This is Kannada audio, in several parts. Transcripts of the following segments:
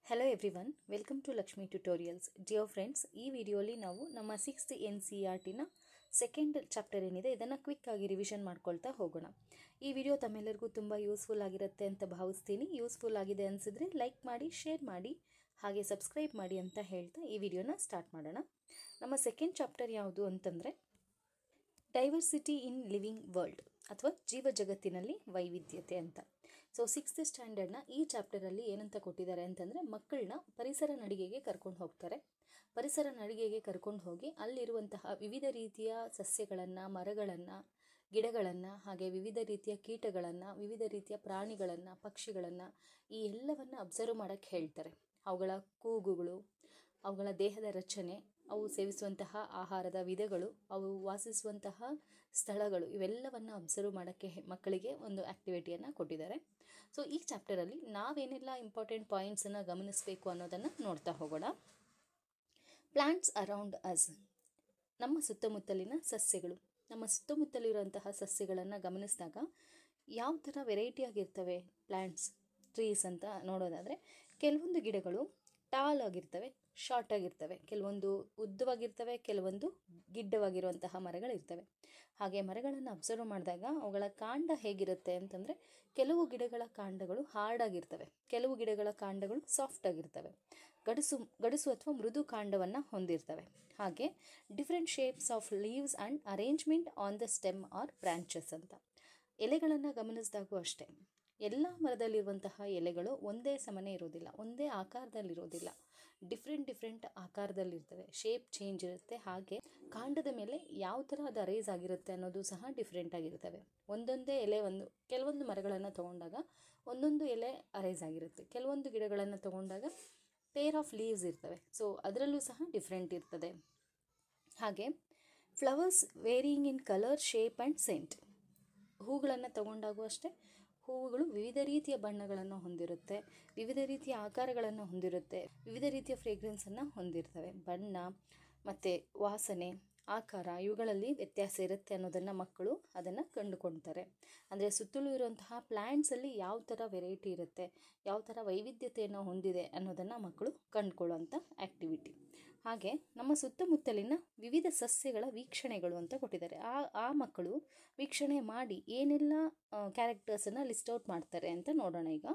Hello everyone, welcome to Lakshmi Tutorials. Dear friends, ಈ ವಿಡಿಯೋಲಿ ನಾವು ನಮ್ಮ 6th NCERTನ ಸೆಕೆಂಡ್ ಚಾಪ್ಟರ್ ಏನಿದೆ ಇದನ್ನು ಕ್ವಿಕ್ ಆಗಿ ರಿವಿಷನ್ ಮಾಡ್ಕೊಳ್ತಾ ಹೋಗೋಣ. ಈ ವಿಡಿಯೋ ತಮ್ಮೆಲ್ಲರಿಗೂ ತುಂಬ ಯೂಸ್ಫುಲ್ ಆಗಿರುತ್ತೆ ಅಂತ ಭಾವಿಸ್ತೀನಿ. ಯೂಸ್ಫುಲ್ ಆಗಿದೆ ಅನಿಸಿದ್ರೆ ಲೈಕ್ ಮಾಡಿ, ಶೇರ್ ಮಾಡಿ, ಹಾಗೆ ಸಬ್ಸ್ಕ್ರೈಬ್ ಮಾಡಿ ಅಂತ ಹೇಳ್ತಾ ಈ ವಿಡಿಯೋನ ಸ್ಟಾರ್ಟ್ ಮಾಡೋಣ. ನಮ್ಮ ಸೆಕೆಂಡ್ ಚಾಪ್ಟರ್ ಯಾವುದು ಅಂತಂದರೆ ಡೈವರ್ಸಿಟಿ ಇನ್ ಲಿವಿಂಗ್ ವರ್ಲ್ಡ್ ಅಥವಾ ಜೀವ ಜಗತ್ತಿನಲ್ಲಿ ವೈವಿಧ್ಯತೆ ಅಂತ. ಸೊ 6th ಸ್ಟ್ಯಾಂಡರ್ಡ್ನ ಈ ಚಾಪ್ಟರಲ್ಲಿ ಏನಂತ ಕೊಟ್ಟಿದ್ದಾರೆ ಅಂತಂದರೆ ಮಕ್ಕಳನ್ನ ಪರಿಸರ ನಡಿಗೆಗೆ ಕರ್ಕೊಂಡು ಹೋಗ್ತಾರೆ. ಪರಿಸರ ನಡಿಗೆಗೆ ಕರ್ಕೊಂಡು ಹೋಗಿ ಅಲ್ಲಿರುವಂತಹ ವಿವಿಧ ರೀತಿಯ ಸಸ್ಯಗಳನ್ನು, ಮರಗಳನ್ನು, ಗಿಡಗಳನ್ನು, ಹಾಗೆ ವಿವಿಧ ರೀತಿಯ ಕೀಟಗಳನ್ನು, ವಿವಿಧ ರೀತಿಯ ಪ್ರಾಣಿಗಳನ್ನು, ಪಕ್ಷಿಗಳನ್ನು ಈ ಎಲ್ಲವನ್ನು ಅಬ್ಸರ್ವ್ ಮಾಡೋಕ್ಕೆ ಹೇಳ್ತಾರೆ. ಅವುಗಳ ಕೂಗುಗಳು, ಅವುಗಳ ದೇಹದ ರಚನೆ, ಅವು ಸೇವಿಸುವಂತಹ ಆಹಾರದ ವಿಧಗಳು, ಅವು ವಾಸಿಸುವಂತಹ ಸ್ಥಳಗಳು, ಇವೆಲ್ಲವನ್ನು ಅಬ್ಸರ್ವ್ ಮಾಡೋಕ್ಕೆ ಮಕ್ಕಳಿಗೆ ಒಂದು ಆ್ಯಕ್ಟಿವಿಟಿಯನ್ನು ಕೊಟ್ಟಿದ್ದಾರೆ. ಸೊ ಈ ಚಾಪ್ಟರಲ್ಲಿ ನಾವೇನೆಲ್ಲ ಇಂಪಾರ್ಟೆಂಟ್ ಪಾಯಿಂಟ್ಸನ್ನು ಗಮನಿಸಬೇಕು ಅನ್ನೋದನ್ನು ನೋಡ್ತಾ ಹೋಗೋಣ. ಪ್ಲಾಂಟ್ಸ್ ಅರೌಂಡ್ ಅಸ್, ನಮ್ಮ ಸುತ್ತಮುತ್ತಲಿನ ಸಸ್ಯಗಳು. ನಮ್ಮ ಸುತ್ತಮುತ್ತಲಿರುವಂತಹ ಸಸ್ಯಗಳನ್ನು ಗಮನಿಸಿದಾಗ ಯಾವ ಥರ ವೆರೈಟಿ ಆಗಿರ್ತವೆ ಪ್ಲ್ಯಾಂಟ್ಸ್, ಟ್ರೀಸ್ ಅಂತ ನೋಡೋದಾದರೆ ಕೆಲವೊಂದು ಗಿಡಗಳು ಟಾಲ್ ಆಗಿರ್ತವೆ, ಶಾರ್ಟ್ ಆಗಿರ್ತವೆ, ಕೆಲವೊಂದು ಉದ್ದವಾಗಿರ್ತವೆ, ಕೆಲವೊಂದು ಗಿಡ್ಡವಾಗಿರುವಂತಹ ಮರಗಳಿರ್ತವೆ. ಹಾಗೆ ಮರಗಳನ್ನು ಅಬ್ಸರ್ವ್ ಮಾಡಿದಾಗ ಅವುಗಳ ಕಾಂಡ ಹೇಗಿರುತ್ತೆ ಅಂತಂದರೆ ಕೆಲವು ಕಾಂಡಗಳು ಹಾರ್ಡ್ ಆಗಿರ್ತವೆ, ಕೆಲವು ಗಿಡಗಳ ಕಾಂಡಗಳು ಸಾಫ್ಟ್ ಆಗಿರ್ತವೆ, ಗಡುಸು ಅಥವಾ ಮೃದು ಕಾಂಡವನ್ನು ಹೊಂದಿರ್ತವೆ. ಹಾಗೆ different shapes of leaves and arrangement on the stem R branches ಅಂತ. ಎಲೆಗಳನ್ನು ಗಮನಿಸಿದಾಗೂ ಅಷ್ಟೇ, ಎಲ್ಲ ಮರದಲ್ಲಿರುವಂತಹ ಎಲೆಗಳು ಒಂದೇ ಸಮನೆ ಇರೋದಿಲ್ಲ, ಒಂದೇ ಆಕಾರದಲ್ಲಿರೋದಿಲ್ಲ, ಡಿಫ್ರೆಂಟ್ ಆಕಾರದಲ್ಲಿರ್ತವೆ, ಶೇಪ್ ಚೇಂಜ್ ಇರುತ್ತೆ. ಹಾಗೆ ಕಾಂಡದ ಮೇಲೆ ಯಾವ ಥರ ಅದು ಅರೇಸ್ ಆಗಿರುತ್ತೆ ಅನ್ನೋದು ಸಹ ಡಿಫ್ರೆಂಟ್ ಆಗಿರ್ತವೆ. ಒಂದೊಂದೇ ಎಲೆ ಕೆಲವೊಂದು ಮರಗಳನ್ನು ತೊಗೊಂಡಾಗ ಒಂದೊಂದು ಎಲೆ ಅರೇಸ್ ಆಗಿರುತ್ತೆ, ಕೆಲವೊಂದು ಗಿಡಗಳನ್ನು ತೊಗೊಂಡಾಗ ಪೇರ್ ಆಫ್ ಲೀವ್ಸ್ ಇರ್ತವೆ. ಸೊ ಅದರಲ್ಲೂ ಸಹ ಡಿಫ್ರೆಂಟ್ ಇರ್ತದೆ. ಹಾಗೆ flowers varying in colour, shape and scent. ಹೂಗಳನ್ನು ತಗೊಂಡಾಗೂ ಅಷ್ಟೇ, ಹೂವುಗಳು ವಿವಿಧ ರೀತಿಯ ಬಣ್ಣಗಳನ್ನು ಹೊಂದಿರುತ್ತೆ, ವಿವಿಧ ರೀತಿಯ ಆಕಾರಗಳನ್ನು ಹೊಂದಿರುತ್ತೆ, ವಿವಿಧ ರೀತಿಯ ಫ್ರೇಗ್ರೆನ್ಸನ್ನು ಹೊಂದಿರ್ತವೆ. ಬಣ್ಣ ಮತ್ತು ವಾಸನೆ, ಆಕಾರ ಇವುಗಳಲ್ಲಿ ವ್ಯತ್ಯಾಸ ಇರುತ್ತೆ ಅನ್ನೋದನ್ನು ಮಕ್ಕಳು ಅದನ್ನು ಕಂಡುಕೊಳ್ತಾರೆ. ಅಂದರೆ ಸುತ್ತಲೂ ಇರುವಂತಹ ಪ್ಲ್ಯಾಂಟ್ಸಲ್ಲಿ ಯಾವ ಥರ ವೆರೈಟಿ ಇರುತ್ತೆ, ಯಾವ ಥರ ವೈವಿಧ್ಯತೆಯನ್ನು ಹೊಂದಿದೆ ಅನ್ನೋದನ್ನು ಮಕ್ಕಳು ಕಂಡುಕೊಳ್ಳುವಂಥ ಆ್ಯಕ್ಟಿವಿಟಿ. ಹಾಗೆ ನಮ್ಮ ಸುತ್ತಮುತ್ತಲಿನ ವಿವಿಧ ಸಸ್ಯಗಳ ವೀಕ್ಷಣೆಗಳು ಅಂತ ಕೊಟ್ಟಿದ್ದಾರೆ. ಆ ಮಕ್ಕಳು ವೀಕ್ಷಣೆ ಮಾಡಿ ಏನೆಲ್ಲ ಕ್ಯಾರೆಕ್ಟರ್ಸನ್ನು ಲಿಸ್ಟ್ ಔಟ್ ಮಾಡ್ತಾರೆ ಅಂತ ನೋಡೋಣ ಈಗ.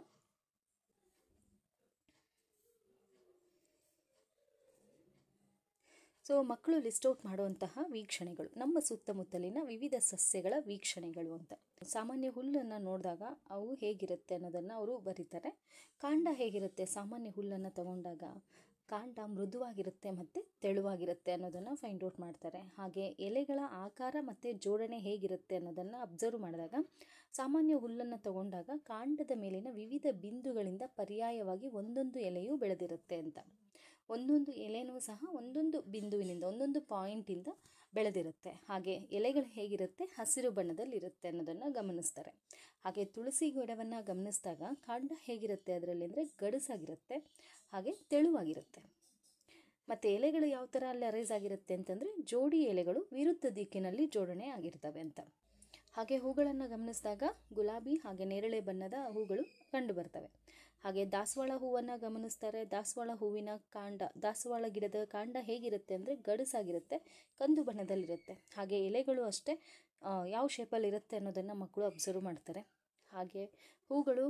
ಸೊ ಮಕ್ಕಳು ಲಿಸ್ಟ್ ಔಟ್ ಮಾಡುವಂತಹ ವೀಕ್ಷಣೆಗಳು, ನಮ್ಮ ಸುತ್ತಮುತ್ತಲಿನ ವಿವಿಧ ಸಸ್ಯಗಳ ವೀಕ್ಷಣೆಗಳು ಅಂತ. ಸಾಮಾನ್ಯ ಹುಲ್ಲನ್ನು ನೋಡಿದಾಗ ಅವು ಹೇಗಿರುತ್ತೆ ಅನ್ನೋದನ್ನು ಅವರು ಬರೀತಾರೆ. ಕಾಂಡ ಹೇಗಿರುತ್ತೆ, ಸಾಮಾನ್ಯ ಹುಲ್ಲನ್ನು ತಗೊಂಡಾಗ ಕಾಂಡ ಮೃದುವಾಗಿರುತ್ತೆ ಮತ್ತು ತೆಳುವಾಗಿರುತ್ತೆ ಅನ್ನೋದನ್ನು ಫೈಂಡ್ ಔಟ್ ಮಾಡ್ತಾರೆ. ಹಾಗೆ ಎಲೆಗಳ ಆಕಾರ ಮತ್ತು ಜೋಡಣೆ ಹೇಗಿರುತ್ತೆ ಅನ್ನೋದನ್ನು ಅಬ್ಸರ್ವ್ ಮಾಡಿದಾಗ ಸಾಮಾನ್ಯ ಹುಲ್ಲನ್ನು ತಗೊಂಡಾಗ ಕಾಂಡದ ಮೇಲಿನ ವಿವಿಧ ಬಿಂದುಗಳಿಂದ ಪರ್ಯಾಯವಾಗಿ ಒಂದೊಂದು ಎಲೆಯು ಬೆಳೆದಿರುತ್ತೆ ಅಂತ. ಒಂದೊಂದು ಎಲೆನೂ ಸಹ ಒಂದೊಂದು ಬಿಂದುವಿನಿಂದ, ಒಂದೊಂದು ಪಾಯಿಂಟಿಂದ ಬೆಳೆದಿರುತ್ತೆ. ಹಾಗೆ ಎಲೆಗಳು ಹೇಗಿರುತ್ತೆ, ಹಸಿರು ಬಣ್ಣದಲ್ಲಿರುತ್ತೆ ಅನ್ನೋದನ್ನು ಗಮನಿಸ್ತಾರೆ. ಹಾಗೆ ತುಳಸಿ ಗಿಡವನ್ನು ಗಮನಿಸಿದಾಗ ಕಾಂಡ ಹೇಗಿರುತ್ತೆ ಅದರಲ್ಲಿ ಅಂದರೆ ಗಡುಸಾಗಿರುತ್ತೆ, ಹಾಗೆ ತೆಳುವಾಗಿರುತ್ತೆ. ಮತ್ತು ಎಲೆಗಳು ಯಾವ ಥರ ಅಲ್ಲಿ ಅರೇಸ್ ಆಗಿರುತ್ತೆ ಅಂತಂದರೆ ಜೋಡಿ ಎಲೆಗಳು ವಿರುದ್ಧ ದಿಕ್ಕಿನಲ್ಲಿ ಜೋಡಣೆ ಆಗಿರ್ತವೆ ಅಂತ. ಹಾಗೆ ಹೂಗಳನ್ನು ಗಮನಿಸಿದಾಗ ಗುಲಾಬಿ ಹಾಗೆ ನೇರಳೆ ಬಣ್ಣದ ಹೂಗಳು ಕಂಡು ಬರ್ತವೆ. ಹಾಗೆ ದಾಸವಾಳ ಹೂವನ್ನು ಗಮನಿಸ್ತಾರೆ. ದಾಸವಾಳ ಗಿಡದ ಕಾಂಡ ಹೇಗಿರುತ್ತೆ ಅಂದರೆ ಗಡುಸಾಗಿರುತ್ತೆ, ಕಂದು ಬಣ್ಣದಲ್ಲಿರುತ್ತೆ. ಹಾಗೆ ಎಲೆಗಳು ಅಷ್ಟೇ ಯಾವ ಶೇಪಲ್ಲಿ ಇರುತ್ತೆ ಅನ್ನೋದನ್ನು ಮಕ್ಕಳು ಅಬ್ಸರ್ವ್ ಮಾಡ್ತಾರೆ. ಹಾಗೆ ಹೂಗಳು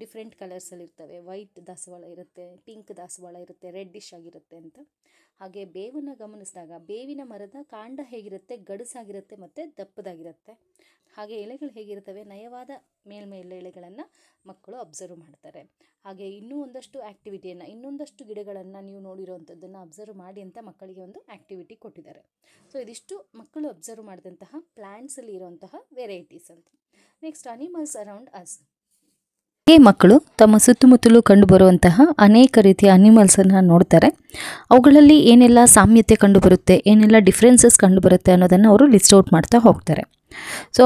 ಡಿಫ್ರೆಂಟ್ ಕಲರ್ಸಲ್ಲಿರ್ತವೆ, ವೈಟ್ ದಾಸವಾಳ ಇರುತ್ತೆ, ಪಿಂಕ್ ದಾಸವಾಳ ಇರುತ್ತೆ, ರೆಡ್ಡಿಶ್ ಆಗಿರುತ್ತೆ ಅಂತ. ಹಾಗೆ ಬೇವನ್ನು ಗಮನಿಸಿದಾಗ ಬೇವಿನ ಮರದ ಕಾಂಡ ಹೇಗಿರುತ್ತೆ, ಗಡುಸಾಗಿರುತ್ತೆ ಮತ್ತು ದಪ್ಪದಾಗಿರುತ್ತೆ. ಹಾಗೆ ಎಲೆಗಳು ಹೇಗಿರ್ತವೆ, ನಯವಾದ ಮೇಲ್ಮೇಲೆ ಎಲೆಗಳನ್ನು ಮಕ್ಕಳು ಅಬ್ಸರ್ವ್ ಮಾಡ್ತಾರೆ. ಹಾಗೆ ಇನ್ನೂ ಒಂದಷ್ಟು ಆ್ಯಕ್ಟಿವಿಟಿಯನ್ನು, ಇನ್ನೊಂದಷ್ಟು ಗಿಡಗಳನ್ನು ನೀವು ನೋಡಿರೋವಂಥದ್ದನ್ನು ಅಬ್ಸರ್ವ್ ಮಾಡಿ ಅಂತ ಮಕ್ಕಳಿಗೆ ಒಂದು ಆ್ಯಕ್ಟಿವಿಟಿ ಕೊಟ್ಟಿದ್ದಾರೆ. ಸೊ ಇದಿಷ್ಟು ಮಕ್ಕಳು ಅಬ್ಸರ್ವ್ ಮಾಡಿದಂತಹ ಪ್ಲ್ಯಾಂಟ್ಸಲ್ಲಿ ಇರುವಂತಹ ವೆರೈಟೀಸ್ ಅಂತ. Next animals around us. ಮಕ್ಕಳು ತಮ್ಮ ಸುತ್ತಮುತ್ತಲೂ ಕಂಡುಬರುವಂತಹ ಅನೇಕ ರೀತಿಯ ಅನಿಮಲ್ಸನ್ನು ನೋಡ್ತಾರೆ. ಅವುಗಳಲ್ಲಿ ಏನೆಲ್ಲ ಸಾಮ್ಯತೆ ಕಂಡುಬರುತ್ತೆ, ಏನೆಲ್ಲ ಡಿಫ್ರೆನ್ಸಸ್ ಕಂಡುಬರುತ್ತೆ ಅನ್ನೋದನ್ನು ಅವರು ಲಿಸ್ಟ್ ಔಟ್ ಮಾಡ್ತಾ ಹೋಗ್ತಾರೆ. ಸೊ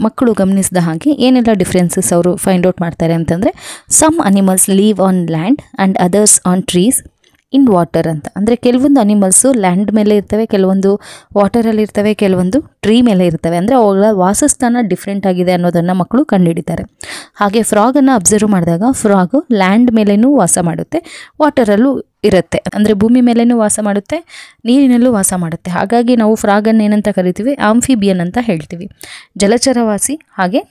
ಮಕ್ಕಳು ಗಮನಿಸಿದ ಹಾಗೆ ಏನೆಲ್ಲ ಡಿಫ್ರೆನ್ಸಸ್ ಅವರು ಫೈಂಡ್ ಔಟ್ ಮಾಡ್ತಾರೆ ಅಂತಂದರೆ some animals live on land and others on trees, in water ಅಂತ. ಅಂದರೆ ಕೆಲವೊಂದು ಅನಿಮಲ್ಸು ಲ್ಯಾಂಡ್ ಮೇಲೆ ಇರ್ತವೆ, ಕೆಲವೊಂದು ವಾಟರಲ್ಲಿ ಇರ್ತವೆ, ಕೆಲವೊಂದು ಟ್ರೀ ಮೇಲೆ ಇರ್ತವೆ. ಅಂದರೆ ಅವುಗಳ ವಾಸಸ್ಥಾನ ಡಿಫ್ರೆಂಟ್ ಆಗಿದೆ ಅನ್ನೋದನ್ನು ಮಕ್ಕಳು ಕಂಡುಹಿಡಿತಾರೆ. ಹಾಗೆ ಫ್ರಾಗನ್ನು ಅಬ್ಸರ್ವ್ ಮಾಡಿದಾಗ ಫ್ರಾಗು ಲ್ಯಾಂಡ್ ಮೇಲೇನೂ ವಾಸ ಮಾಡುತ್ತೆ, ವಾಟರಲ್ಲೂ ಇರುತ್ತೆ. ಅಂದರೆ ಭೂಮಿ ಮೇಲೇನೂ ವಾಸ ಮಾಡುತ್ತೆ, ನೀರಿನಲ್ಲೂ ವಾಸ ಮಾಡುತ್ತೆ. ಹಾಗಾಗಿ ನಾವು ಫ್ರಾಗನ್ನು ಏನಂತ ಕರಿತೀವಿ, ಆಂಫಿಬಿಯನ್ ಅಂತ ಹೇಳ್ತೀವಿ. ಜಲಚರವಾಸಿ ಹಾಗೆ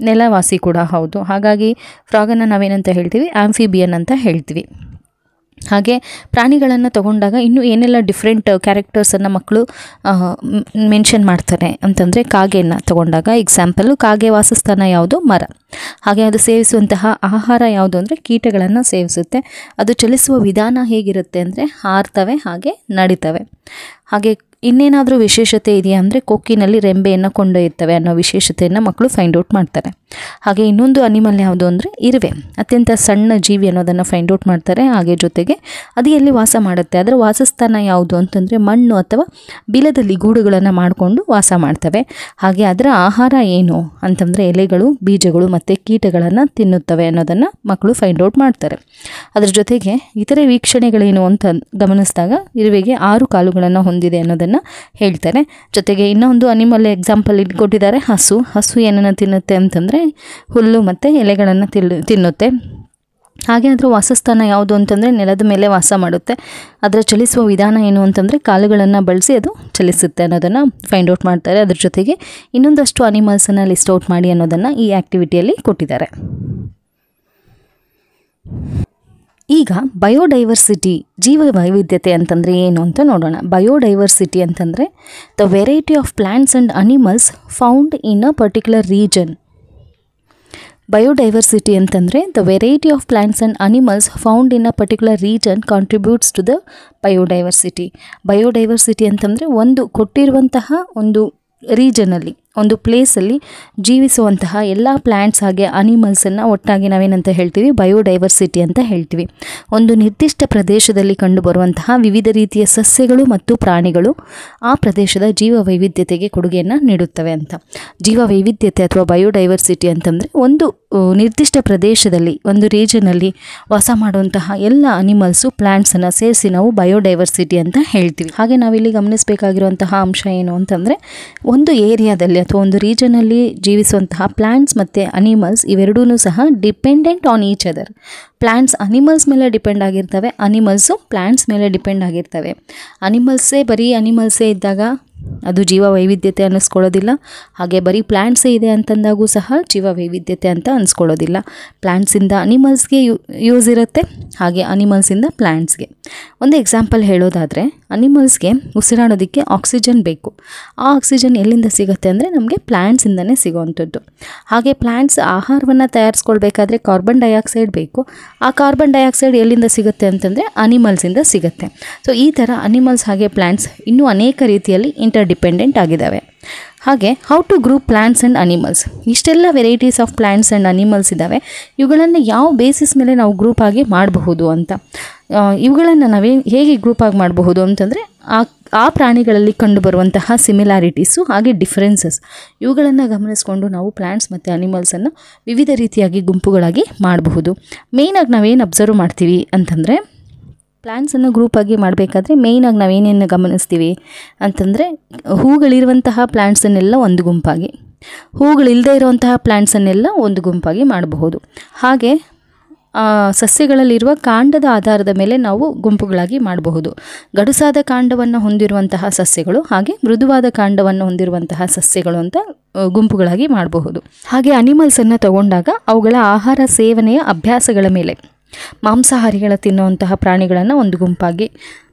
ನೆಲವಾಸಿ ಕೂಡ ಹೌದು. ಹಾಗಾಗಿ ಫ್ರಾಗನ್ನು ನಾವೇನಂತ ಹೇಳ್ತೀವಿ, ಆಂಫಿಬಿಯನ್ ಅಂತ ಹೇಳ್ತೀವಿ. ಹಾಗೆ ಪ್ರಾಣಿಗಳನ್ನು ತಗೊಂಡಾಗ ಇನ್ನೂ ಏನೆಲ್ಲ ಡಿಫ್ರೆಂಟ್ ಕ್ಯಾರೆಕ್ಟರ್ಸನ್ನು ಮಕ್ಕಳು ಮೆನ್ಷನ್ ಮಾಡ್ತಾರೆ ಅಂತಂದರೆ, ಕಾಗೆಯನ್ನು ತಗೊಂಡಾಗ ಎಕ್ಸಾಂಪಲ್ಲು, ಕಾಗೆ ವಾಸಸ್ಥಾನ ಯಾವುದು, ಮರ. ಹಾಗೆ ಅದು ಸೇವಿಸುವಂತಹ ಆಹಾರ ಯಾವುದು ಅಂದರೆ ಕೀಟಗಳನ್ನು ಸೇವಿಸುತ್ತೆ. ಅದು ಚಲಿಸುವ ವಿಧಾನ ಹೇಗಿರುತ್ತೆ ಅಂದರೆ ಹಾರ್ತವೆ ಹಾಗೆ ನಡಿತವೆ. ಹಾಗೆ ಇನ್ನೇನಾದರೂ ವಿಶೇಷತೆ ಇದೆಯಾ ಅಂದರೆ ಕೊಕ್ಕಿನಲ್ಲಿ ರೆಂಬೆಯನ್ನು ಕೊಂಡೊಯ್ಯುತ್ತವೆ ಅನ್ನೋ ವಿಶೇಷತೆಯನ್ನು ಮಕ್ಕಳು ಫೈಂಡ್ ಔಟ್ ಮಾಡ್ತಾರೆ. ಹಾಗೆ ಇನ್ನೊಂದು ಅನಿಮಲ್ ಯಾವುದು ಅಂದರೆ ಇರುವೆ, ಅತ್ಯಂತ ಸಣ್ಣ ಜೀವಿ ಅನ್ನೋದನ್ನು ಫೈಂಡ್ ಔಟ್ ಮಾಡ್ತಾರೆ. ಹಾಗೆ ಜೊತೆಗೆ ಅದು ಎಲ್ಲಿ ವಾಸ ಮಾಡುತ್ತೆ, ಅದರ ವಾಸಸ್ಥಾನ ಯಾವುದು ಅಂತಂದರೆ ಮಣ್ಣು ಅಥವಾ ಬಿಲದಲ್ಲಿ ಗೂಡುಗಳನ್ನು ಮಾಡಿಕೊಂಡು ವಾಸ ಮಾಡ್ತವೆ. ಹಾಗೆ ಅದರ ಆಹಾರ ಏನು ಅಂತಂದರೆ ಎಲೆಗಳು, ಬೀಜಗಳು ಮತ್ತು ಕೀಟಗಳನ್ನು ತಿನ್ನುತ್ತವೆ ಅನ್ನೋದನ್ನು ಮಕ್ಕಳು ಫೈಂಡ್ ಔಟ್ ಮಾಡ್ತಾರೆ. ಅದರ ಜೊತೆಗೆ ಇತರೆ ವೀಕ್ಷಣೆಗಳೇನು ಅಂತ ಗಮನಿಸಿದಾಗ ಇರುವೆಗೆ 6 ಕಾಲುಗಳನ್ನು ಹೊಂದಿದೆ ಅನ್ನೋದನ್ನು ಹೇಳ್ತಾರೆ. ಜೊತೆಗೆ ಇನ್ನೊಂದು ಅನಿಮಲ್ ಎಕ್ಸಾಂಪಲ್ ಇಲ್ಲಿ ಕೊಟ್ಟಿದ್ದಾರೆ, ಹಸು ಏನನ್ನು ತಿನ್ನುತ್ತೆ ಅಂತಂದರೆ ಹುಲ್ಲು ಮತ್ತು ಎಲೆಗಳನ್ನು ತಿನ್ನುತ್ತೆ. ಹಾಗೆ ಅದರ ವಾಸಸ್ಥಾನ ಯಾವುದು ಅಂತಂದರೆ ನೆಲದ ಮೇಲೆ ವಾಸ ಮಾಡುತ್ತೆ. ಅದರ ಚಲಿಸುವ ವಿಧಾನ ಏನು ಅಂತಂದರೆ ಕಾಲುಗಳನ್ನು ಬಳಸಿ ಅದು ಚಲಿಸುತ್ತೆ ಅನ್ನೋದನ್ನು ಫೈಂಡ್ ಔಟ್ ಮಾಡ್ತಾರೆ. ಅದ್ರ ಜೊತೆಗೆ ಇನ್ನೊಂದಷ್ಟು ಅನಿಮಲ್ಸನ್ನು ಲಿಸ್ಟ್ ಔಟ್ ಮಾಡಿ ಅನ್ನೋದನ್ನು ಈ ಆ್ಯಕ್ಟಿವಿಟಿಯಲ್ಲಿ ಕೊಟ್ಟಿದ್ದಾರೆ. ಈಗ ಬಯೋಡೈವರ್ಸಿಟಿ, ಜೀವ ವೈವಿಧ್ಯತೆ ಅಂತಂದರೆ ಏನು ಅಂತ ನೋಡೋಣ. ಬಯೋಡೈವರ್ಸಿಟಿ ಅಂತಂದರೆ the variety of plants and animals found in a particular region. Biodiversity ಅಂತಂದರೆ the variety of plants and animals found in a particular region contributes to the biodiversity. Biodiversity ಅಂತಂದರೆ ಒಂದು ಕೊಟ್ಟಿರುವಂತಹ ಒಂದು ರೀಜನಲ್ಲಿ, ಒಂದು ಪ್ಲೇಸಲ್ಲಿ ಜೀವಿಸುವಂತಹ ಎಲ್ಲ ಪ್ಲ್ಯಾಂಟ್ಸ್ ಹಾಗೆ ಅನಿಮಲ್ಸನ್ನು ಒಟ್ಟಾಗಿ ನಾವೇನಂತ ಹೇಳ್ತೀವಿ, ಬಯೋಡೈವರ್ಸಿಟಿ ಅಂತ ಹೇಳ್ತೀವಿ. ಒಂದು ನಿರ್ದಿಷ್ಟ ಪ್ರದೇಶದಲ್ಲಿ ಕಂಡುಬರುವಂತಹ ವಿವಿಧ ರೀತಿಯ ಸಸ್ಯಗಳು ಮತ್ತು ಪ್ರಾಣಿಗಳು ಆ ಪ್ರದೇಶದ ಜೀವ ವೈವಿಧ್ಯತೆಗೆ ಕೊಡುಗೆಯನ್ನು ನೀಡುತ್ತವೆ ಅಂತ. ಜೀವ ವೈವಿಧ್ಯತೆ ಅಥವಾ ಬಯೋಡೈವರ್ಸಿಟಿ ಅಂತಂದರೆ ಒಂದು ನಿರ್ದಿಷ್ಟ ಪ್ರದೇಶದಲ್ಲಿ, ಒಂದು ರೀಜನಲ್ಲಿ ವಾಸ ಮಾಡುವಂತಹ ಎಲ್ಲ ಅನಿಮಲ್ಸು, ಪ್ಲ್ಯಾಂಟ್ಸನ್ನು ಸೇರಿಸಿ ನಾವು ಬಯೋಡೈವರ್ಸಿಟಿ ಅಂತ ಹೇಳ್ತೀವಿ. ಹಾಗೆ ನಾವಿಲ್ಲಿ ಗಮನಿಸಬೇಕಾಗಿರುವಂತಹ ಅಂಶ ಏನು ಅಂತಂದರೆ, ಒಂದು ಏರಿಯಾದಲ್ಲಿ ಅಥವಾ ಒಂದು ರೀಜನಲ್ಲಿ ಜೀವಿಸುವಂತಹ ಪ್ಲ್ಯಾಂಟ್ಸ್ ಮತ್ತು ಅನಿಮಲ್ಸ್ ಇವೆರಡೂ ಸಹ dependent on each other. Plants animals ಮೇಲೆ ಡಿಪೆಂಡ್ ಆಗಿರ್ತವೆ, ಅನಿಮಲ್ಸು ಪ್ಲ್ಯಾಂಟ್ಸ್ ಮೇಲೆ ಡಿಪೆಂಡ್ ಆಗಿರ್ತವೆ. ಬರೀ ಅನಿಮಲ್ಸೇ ಇದ್ದಾಗ ಅದು ಜೀವ ವೈವಿಧ್ಯತೆ ಅನ್ನಿಸ್ಕೊಳ್ಳೋದಿಲ್ಲ. ಹಾಗೆ ಬರೀ ಪ್ಲ್ಯಾಂಟ್ಸೇ ಇದೆ ಅಂತಂದಾಗೂ ಸಹ ಜೀವ ವೈವಿಧ್ಯತೆ ಅಂತ ಅನಿಸ್ಕೊಳ್ಳೋದಿಲ್ಲ. ಪ್ಲ್ಯಾಂಟ್ಸಿಂದ ಅನಿಮಲ್ಸ್ಗೆ ಯೂಸ್ ಇರುತ್ತೆ, ಹಾಗೆ ಅನಿಮಲ್ಸಿಂದ ಪ್ಲ್ಯಾಂಟ್ಸ್ಗೆ. ಒಂದು ಎಕ್ಸಾಂಪಲ್ ಹೇಳೋದಾದರೆ, ಅನಿಮಲ್ಸ್ಗೆ ಉಸಿರಾಡೋದಕ್ಕೆ ಆಕ್ಸಿಜನ್ ಬೇಕು. ಆ ಆಕ್ಸಿಜನ್ ಎಲ್ಲಿಂದ ಸಿಗುತ್ತೆ ಅಂದರೆ ನಮಗೆ ಪ್ಲ್ಯಾಂಟ್ಸಿಂದನೇ ಸಿಗೋವಂಥದ್ದು. ಹಾಗೆ ಪ್ಲ್ಯಾಂಟ್ಸ್ ಆಹಾರವನ್ನು ತಯಾರಿಸ್ಕೊಳ್ಬೇಕಾದ್ರೆ ಕಾರ್ಬನ್ ಡೈಆಕ್ಸೈಡ್ ಬೇಕು. ಆ ಕಾರ್ಬನ್ ಡೈಆಕ್ಸೈಡ್ ಎಲ್ಲಿಂದ ಸಿಗುತ್ತೆ ಅಂತಂದರೆ ಅನಿಮಲ್ಸಿಂದ ಸಿಗುತ್ತೆ. ಸೊ ಈ ಥರ ಅನಿಮಲ್ಸ್ ಹಾಗೆ ಪ್ಲ್ಯಾಂಟ್ಸ್ ಇನ್ನೂ ಅನೇಕ ರೀತಿಯಲ್ಲಿ ಇಂಟರ್ಡಿಪೆಂಡೆಂಟ್ ಆಗಿದ್ದಾವೆ. ಹಾಗೆ how to group plants and animals, ಇಷ್ಟೆಲ್ಲ varieties of plants and animals ಇದ್ದಾವೆ. ಇವುಗಳನ್ನು ಯಾವ ಬೇಸಿಸ್ ಮೇಲೆ ನಾವು ಗ್ರೂಪ್ ಆಗಿ ಮಾಡಬಹುದು ಅಂತ, ಇವುಗಳನ್ನು ಹೇಗೆ ಗ್ರೂಪ್ ಆಗಿ ಮಾಡಬಹುದು ಅಂತಂದರೆ ಆ ಪ್ರಾಣಿಗಳಲ್ಲಿ ಕಂಡುಬರುವಂತಹ ಸಿಮಿಲಾರಿಟೀಸು ಹಾಗೆ ಡಿಫ್ರೆನ್ಸಸ್ ಇವುಗಳನ್ನು ಗಮನಿಸ್ಕೊಂಡು ನಾವು ಪ್ಲ್ಯಾಂಟ್ಸ್ ಮತ್ತು ಅನಿಮಲ್ಸನ್ನು ವಿವಿಧ ರೀತಿಯಾಗಿ ಗುಂಪುಗಳಾಗಿ ಮಾಡಬಹುದು. ಮೇಯ್ನಾಗಿ ನಾವೇನು ಅಬ್ಸರ್ವ್ ಮಾಡ್ತೀವಿ ಅಂತಂದರೆ, ಪ್ಲ್ಯಾಂಟ್ಸನ್ನು ಗ್ರೂಪಾಗಿ ಮಾಡಬೇಕಾದ್ರೆ ಮೇಯ್ನಾಗಿ ನಾವೇನೇನು ಗಮನಿಸ್ತೀವಿ ಅಂತಂದರೆ, ಹೂಗಳಿರುವಂತಹ ಪ್ಲ್ಯಾಂಟ್ಸನ್ನೆಲ್ಲ ಒಂದು ಗುಂಪಾಗಿ, ಹೂಗಳಿಲ್ಲದೆ ಇರುವಂತಹ ಪ್ಲ್ಯಾಂಟ್ಸನ್ನೆಲ್ಲ ಒಂದು ಗುಂಪಾಗಿ ಮಾಡಬಹುದು. ಹಾಗೆ ಸಸ್ಯಗಳಲ್ಲಿರುವ ಕಾಂಡದ ಆಧಾರದ ಮೇಲೆ ನಾವು ಗುಂಪುಗಳಾಗಿ ಮಾಡಬಹುದು. ಗಡುಸಾದ ಕಾಂಡವನ್ನು ಹೊಂದಿರುವಂತಹ ಸಸ್ಯಗಳು ಹಾಗೆ ಮೃದುವಾದ ಕಾಂಡವನ್ನು ಹೊಂದಿರುವಂತಹ ಸಸ್ಯಗಳು ಅಂತ ಗುಂಪುಗಳಾಗಿ ಮಾಡಬಹುದು. ಹಾಗೆ ಅನಿಮಲ್ಸನ್ನು ತಗೊಂಡಾಗ ಅವುಗಳ ಆಹಾರ ಸೇವನೆಯ ಅಭ್ಯಾಸಗಳ ಮೇಲೆ ಮಾಂಸಾಹಾರಿಗಳ ತಿನ್ನುವಂತಹ ಪ್ರಾಣಿಗಳನ್ನು ಒಂದು ಗುಂಪಾಗಿ,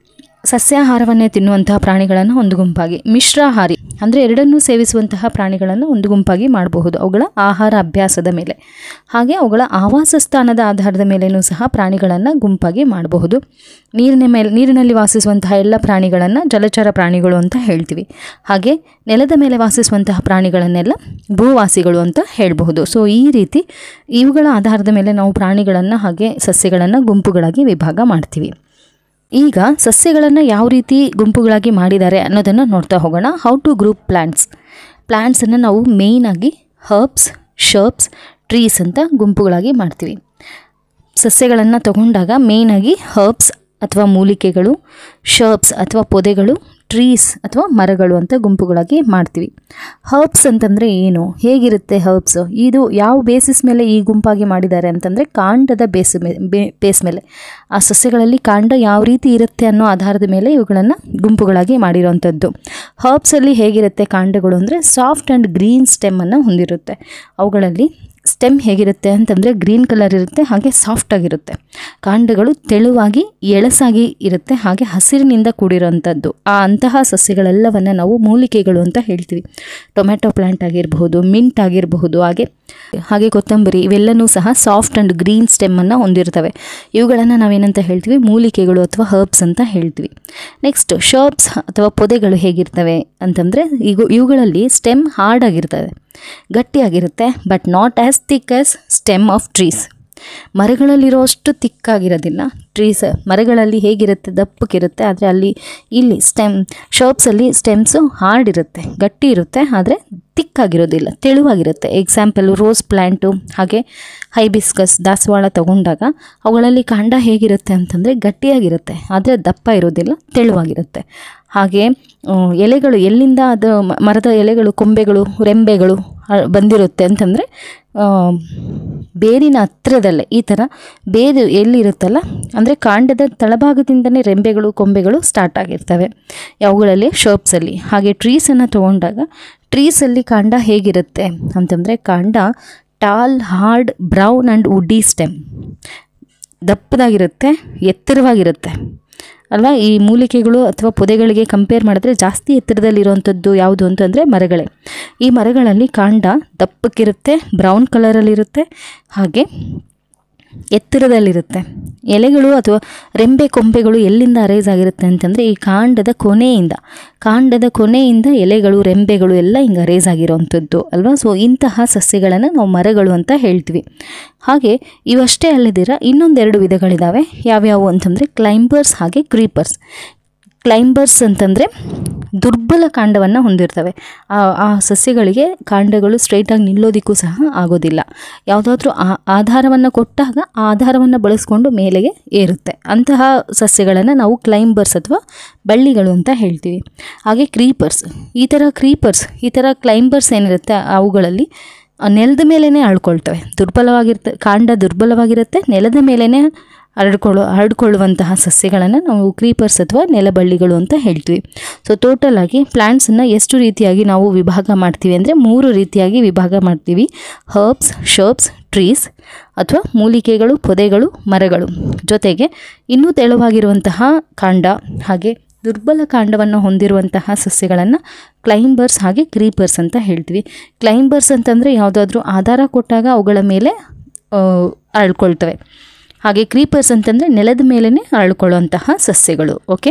ಸಸ್ಯಾಹಾರವನ್ನೇ ತಿನ್ನುವಂತಹ ಪ್ರಾಣಿಗಳನ್ನು ಒಂದು ಗುಂಪಾಗಿ, ಮಿಶ್ರಾಹಾರಿ ಅಂದರೆ ಎರಡನ್ನೂ ಸೇವಿಸುವಂತಹ ಪ್ರಾಣಿಗಳನ್ನು ಒಂದು ಗುಂಪಾಗಿ ಮಾಡಬಹುದು ಅವುಗಳ ಆಹಾರ ಅಭ್ಯಾಸದ ಮೇಲೆ. ಹಾಗೆ ಅವುಗಳ ಆವಾಸ ಸ್ಥಾನದ ಆಧಾರದ ಮೇಲೆಯೂ ಸಹ ಪ್ರಾಣಿಗಳನ್ನು ಗುಂಪಾಗಿ ಮಾಡಬಹುದು. ನೀರಿನಲ್ಲಿ ವಾಸಿಸುವಂತಹ ಎಲ್ಲ ಪ್ರಾಣಿಗಳನ್ನು ಜಲಚರ ಪ್ರಾಣಿಗಳು ಅಂತ ಹೇಳ್ತೀವಿ. ಹಾಗೆ ನೆಲದ ಮೇಲೆ ವಾಸಿಸುವಂತಹ ಪ್ರಾಣಿಗಳನ್ನೆಲ್ಲ ಭೂವಾಸಿಗಳು ಅಂತ ಹೇಳಬಹುದು. ಸೊ ಈ ರೀತಿ ಇವುಗಳ ಆಧಾರದ ಮೇಲೆ ನಾವು ಪ್ರಾಣಿಗಳನ್ನು ಹಾಗೆ ಸಸ್ಯಗಳನ್ನು ಗುಂಪುಗಳಾಗಿ ವಿಭಾಗ ಮಾಡ್ತೀವಿ. ಈಗ ಸಸ್ಯಗಳನ್ನು ಯಾವ ರೀತಿ ಗುಂಪುಗಳಾಗಿ ಮಾಡಿದ್ದಾರೆ ಅನ್ನೋದನ್ನು ನೋಡ್ತಾ ಹೋಗೋಣ. ಹೌ ಟು ಗ್ರೂಪ್ ಪ್ಲ್ಯಾಂಟ್ಸನ್ನು ನಾವು ಮೇಯ್ನಾಗಿ ಹರ್ಬ್ಸ್, ಶರ್ಬ್ಸ್, ಟ್ರೀಸ್ ಅಂತ ಗುಂಪುಗಳಾಗಿ ಮಾಡ್ತೀವಿ. ಸಸ್ಯಗಳನ್ನು ತಗೊಂಡಾಗ ಮೇಯ್ನಾಗಿ ಹರ್ಬ್ಸ್ ಅಥವಾ ಮೂಲಿಕೆಗಳು, ಶರ್ಬ್ಸ್ ಅಥವಾ ಪೊದೆಗಳು, ಟ್ರೀಸ್ ಅಥವಾ ಮರಗಳು ಅಂತ ಗುಂಪುಗಳಾಗಿ ಮಾಡ್ತೀವಿ. ಹರ್ಬ್ಸ್ ಅಂತಂದರೆ ಏನು, ಹೇಗಿರುತ್ತೆ ಹರ್ಬ್ಸ್, ಇದು ಯಾವ ಬೇಸಿಸ್ ಮೇಲೆ ಈ ಗುಂಪಾಗಿ ಮಾಡಿದ್ದಾರೆ ಅಂತಂದರೆ ಕಾಂಡದ ಬೇಸ್ ಮೇಲೆ, ಆ ಸಸ್ಯಗಳಲ್ಲಿ ಕಾಂಡ ಯಾವ ರೀತಿ ಇರುತ್ತೆ ಅನ್ನೋ ಆಧಾರದ ಮೇಲೆ ಇವುಗಳನ್ನು ಗುಂಪುಗಳಾಗಿ ಮಾಡಿರೋವಂಥದ್ದು. ಹರ್ಬ್ಸಲ್ಲಿ ಹೇಗಿರುತ್ತೆ ಕಾಂಡಗಳು ಅಂದರೆ ಸಾಫ್ಟ್ ಆ್ಯಂಡ್ ಗ್ರೀನ್ ಸ್ಟೆಮ್ಮನ್ನು ಹೊಂದಿರುತ್ತೆ. ಅವುಗಳಲ್ಲಿ ಸ್ಟೆಮ್ ಹೇಗಿರುತ್ತೆ ಅಂತಂದರೆ ಗ್ರೀನ್ ಕಲರ್ ಇರುತ್ತೆ, ಹಾಗೆ ಸಾಫ್ಟಾಗಿರುತ್ತೆ. ಕಾಂಡಗಳು ತೆಳುವಾಗಿ ಎಳಸಾಗಿ ಇರುತ್ತೆ, ಹಾಗೆ ಹಸಿರಿನಿಂದ ಕೂಡಿರೋವಂಥದ್ದು. ಅಂತಹ ಸಸ್ಯಗಳೆಲ್ಲವನ್ನು ನಾವು ಮೂಲಿಕೆಗಳು ಅಂತ ಹೇಳ್ತೀವಿ. ಟೊಮೆಟೊ ಪ್ಲ್ಯಾಂಟ್ ಆಗಿರಬಹುದು, ಮಿಂಟ್ ಆಗಿರಬಹುದು, ಹಾಗೆ ಕೊತ್ತಂಬರಿ, ಇವೆಲ್ಲವೂ ಸಹ ಸಾಫ್ಟ್ ಆ್ಯಂಡ್ ಗ್ರೀನ್ ಸ್ಟೆಮ್ಮನ್ನು ಹೊಂದಿರ್ತವೆ. ಇವುಗಳನ್ನು ನಾವೇನಂತ ಹೇಳ್ತೀವಿ, ಮೂಲಿಕೆಗಳು ಅಥವಾ ಹರ್ಬ್ಸ್ ಅಂತ ಹೇಳ್ತೀವಿ. ನೆಕ್ಸ್ಟ್ ಶರ್ಬ್ಸ್ ಅಥವಾ ಪೊದೆಗಳು ಹೇಗಿರ್ತವೆ ಅಂತಂದರೆ ಇವುಗಳಲ್ಲಿ ಸ್ಟೆಮ್ ಹಾರ್ಡ್ ಆಗಿರ್ತವೆ, ಗಟ್ಟಿಯಾಗಿರುತ್ತೆ, but not as thick as stem of trees. ಮರಗಳಲ್ಲಿರೋ ಅಷ್ಟು ತಿಕ್ಕಾಗಿರೋದಿಲ್ಲ. ಮರಗಳಲ್ಲಿ ಹೇಗಿರುತ್ತೆ, ದಪ್ಪಕ್ಕಿರುತ್ತೆ, ಆದರೆ ಇಲ್ಲಿ ಶರ್ಬ್ಸಲ್ಲಿ ಸ್ಟೆಮ್ಸು ಹಾರ್ಡ್ ಇರುತ್ತೆ, ಗಟ್ಟಿ ಇರುತ್ತೆ, ಆದರೆ ತಿಕ್ಕಾಗಿರೋದಿಲ್ಲ, ತೆಳುವಾಗಿರುತ್ತೆ. ಎಕ್ಸಾಂಪಲ್ ರೋಸ್ ಪ್ಲ್ಯಾಂಟು, ಹಾಗೆ ಹೈಬಿಸ್ಕಸ್, ದಾಸವಾಳ ತಗೊಂಡಾಗ ಅವುಗಳಲ್ಲಿ ಕಾಂಡ ಹೇಗಿರುತ್ತೆ ಅಂತಂದರೆ ಗಟ್ಟಿಯಾಗಿರುತ್ತೆ, ಆದರೆ ದಪ್ಪ ಇರೋದಿಲ್ಲ, ತೆಳುವಾಗಿರುತ್ತೆ. ಹಾಗೆ ಎಲೆಗಳು ಎಲ್ಲಿಂದ ಅದು ಮರದ ಎಲೆಗಳು, ಕೊಂಬೆಗಳು, ರೆಂಬೆಗಳು ಬಂದಿರುತ್ತೆ ಅಂತಂದರೆ ಬೇರಿನ ಹತ್ತಿರದಲ್ಲೇ ಈ ಥರ ಬೇರು ಎಲ್ಲಿರುತ್ತಲ್ಲ ಅಂದರೆ ಕಾಂಡದ ತಳಭಾಗದಿಂದನೇ ರೆಂಬೆಗಳು, ಕೊಂಬೆಗಳು ಸ್ಟಾರ್ಟ್ ಆಗಿರ್ತವೆ ಅವುಗಳಲ್ಲಿ, ಶರ್ಬ್ಸಲ್ಲಿ. ಹಾಗೆ ಟ್ರೀಸನ್ನು ತೊಗೊಂಡಾಗ ಟ್ರೀಸಲ್ಲಿ ಕಾಂಡ ಹೇಗಿರುತ್ತೆ ಅಂತಂದರೆ ಕಾಂಡ tall, hard, brown and woody stem, ದಪ್ಪದಾಗಿರುತ್ತೆ, ಎತ್ತರವಾಗಿರುತ್ತೆ ಅಲ್ವಾ. ಈ ಮೂಲಿಕೆಗಳು ಅಥವಾ ಪೊದೆಗಳಿಗೆ ಕಂಪೇರ್ ಮಾಡಿದ್ರೆ ಜಾಸ್ತಿ ಎತ್ತರದಲ್ಲಿರುವಂಥದ್ದು ಯಾವುದು ಅಂತಂದರೆ ಮರಗಳೇ. ಈ ಮರಗಳಲ್ಲಿ ಕಾಂಡ ದಪ್ಪಕ್ಕಿರುತ್ತೆ, ಬ್ರೌನ್ ಕಲರಲ್ಲಿರುತ್ತೆ, ಹಾಗೆ ಎತ್ತರದಲ್ಲಿರುತ್ತೆ. ಎಲೆಗಳು ಅಥವಾ ರೆಂಬೆ ಕೊಂಬೆಗಳು ಎಲ್ಲಿಂದ ಅರೈಸ್ ಆಗಿರುತ್ತೆ ಅಂತಂದರೆ ಈ ಕಾಂಡದ ಕೊನೆಯಿಂದ ಎಲೆಗಳು, ರೆಂಬೆಗಳು ಎಲ್ಲ ಹಿಂಗೆ ಅರೈಸ್ ಆಗಿರೋವಂಥದ್ದು ಅಲ್ವಾ. ಸೊ ಇಂತಹ ಸಸ್ಯಗಳನ್ನು ನಾವು ಮರಗಳು ಅಂತ ಹೇಳ್ತೀವಿ. ಹಾಗೆ ಇವಷ್ಟೇ ಅಲ್ಲದಿರ ಇನ್ನೊಂದೆರಡು ವಿಧಗಳಿದ್ದಾವೆ. ಯಾವ್ಯಾವು ಅಂತಂದರೆ ಕ್ಲೈಂಬರ್ಸ್ ಹಾಗೆ ಕ್ರೀಪರ್ಸ್. ಕ್ಲೈಂಬರ್ಸ್ ಅಂತಂದರೆ ದುರ್ಬಲ ಕಾಂಡವನ್ನು ಹೊಂದಿರ್ತವೆ. ಆ ಸಸ್ಯಗಳಿಗೆ ಕಾಂಡಗಳು ಸ್ಟ್ರೈಟಾಗಿ ನಿಲ್ಲೋದಕ್ಕೂ ಸಹ ಆಗೋದಿಲ್ಲ. ಯಾವುದಾದ್ರೂ ಆಧಾರವನ್ನು ಕೊಟ್ಟಾಗ ಆ ಆಧಾರವನ್ನು ಬಳಸ್ಕೊಂಡು ಮೇಲೆಗೆ ಏರುತ್ತೆ. ಅಂತಹ ಸಸ್ಯಗಳನ್ನು ನಾವು ಕ್ಲೈಂಬರ್ಸ್ ಅಥವಾ ಬಳ್ಳಿಗಳು ಅಂತ ಹೇಳ್ತೀವಿ. ಹಾಗೆ ಈ ಥರ ಕ್ಲೈಂಬರ್ಸ್ ಏನಿರುತ್ತೆ ಅವುಗಳಲ್ಲಿ ನೆಲದ ಮೇಲೇ ಅಳ್ಕೊಳ್ತವೆ. ಕಾಂಡ ದುರ್ಬಲವಾಗಿರುತ್ತೆ, ನೆಲದ ಮೇಲೇ ಹರಡ್ಕೊಳ್ಳುವಂತಹ ಸಸ್ಯಗಳನ್ನು ನಾವು ಕ್ರೀಪರ್ಸ್ ಅಥವಾ ನೆಲಬಳ್ಳಿಗಳು ಅಂತ ಹೇಳ್ತೀವಿ. ಸೊ ಟೋಟಲ್ ಆಗಿ ಪ್ಲ್ಯಾಂಟ್ಸನ್ನು ಎಷ್ಟು ರೀತಿಯಾಗಿ ನಾವು ವಿಭಾಗ ಮಾಡ್ತೀವಿ ಅಂದರೆ 3 ರೀತಿಯಾಗಿ ವಿಭಾಗ ಮಾಡ್ತೀವಿ. ಹರ್ಬ್ಸ್, ಶರ್ಬ್ಸ್, ಟ್ರೀಸ್ ಅಥವಾ ಮೂಲಿಕೆಗಳು, ಪೊದೆಗಳು, ಮರಗಳು. ಜೊತೆಗೆ ಇನ್ನೂ ತೆಳುವಾಗಿರುವಂತಹ ಕಾಂಡ ಹಾಗೆ ದುರ್ಬಲ ಕಾಂಡವನ್ನು ಹೊಂದಿರುವಂತಹ ಸಸ್ಯಗಳನ್ನು ಕ್ಲೈಂಬರ್ಸ್ ಹಾಗೆ ಕ್ರೀಪರ್ಸ್ ಅಂತ ಹೇಳ್ತೀವಿ. ಕ್ಲೈಂಬರ್ಸ್ ಅಂತಂದರೆ ಯಾವುದಾದ್ರೂ ಆಧಾರ ಕೊಟ್ಟಾಗ ಅವುಗಳ ಮೇಲೆ ಅರಳ್ಕೊಳ್ತವೆ. ಹಾಗೆ ಕ್ರೀಪರ್ಸ್ ಅಂತಂದರೆ ನೆಲದ ಮೇಲೇ ಅರಳ್ಕೊಳ್ಳುವಂತಹ ಸಸ್ಯಗಳು. ಓಕೆ,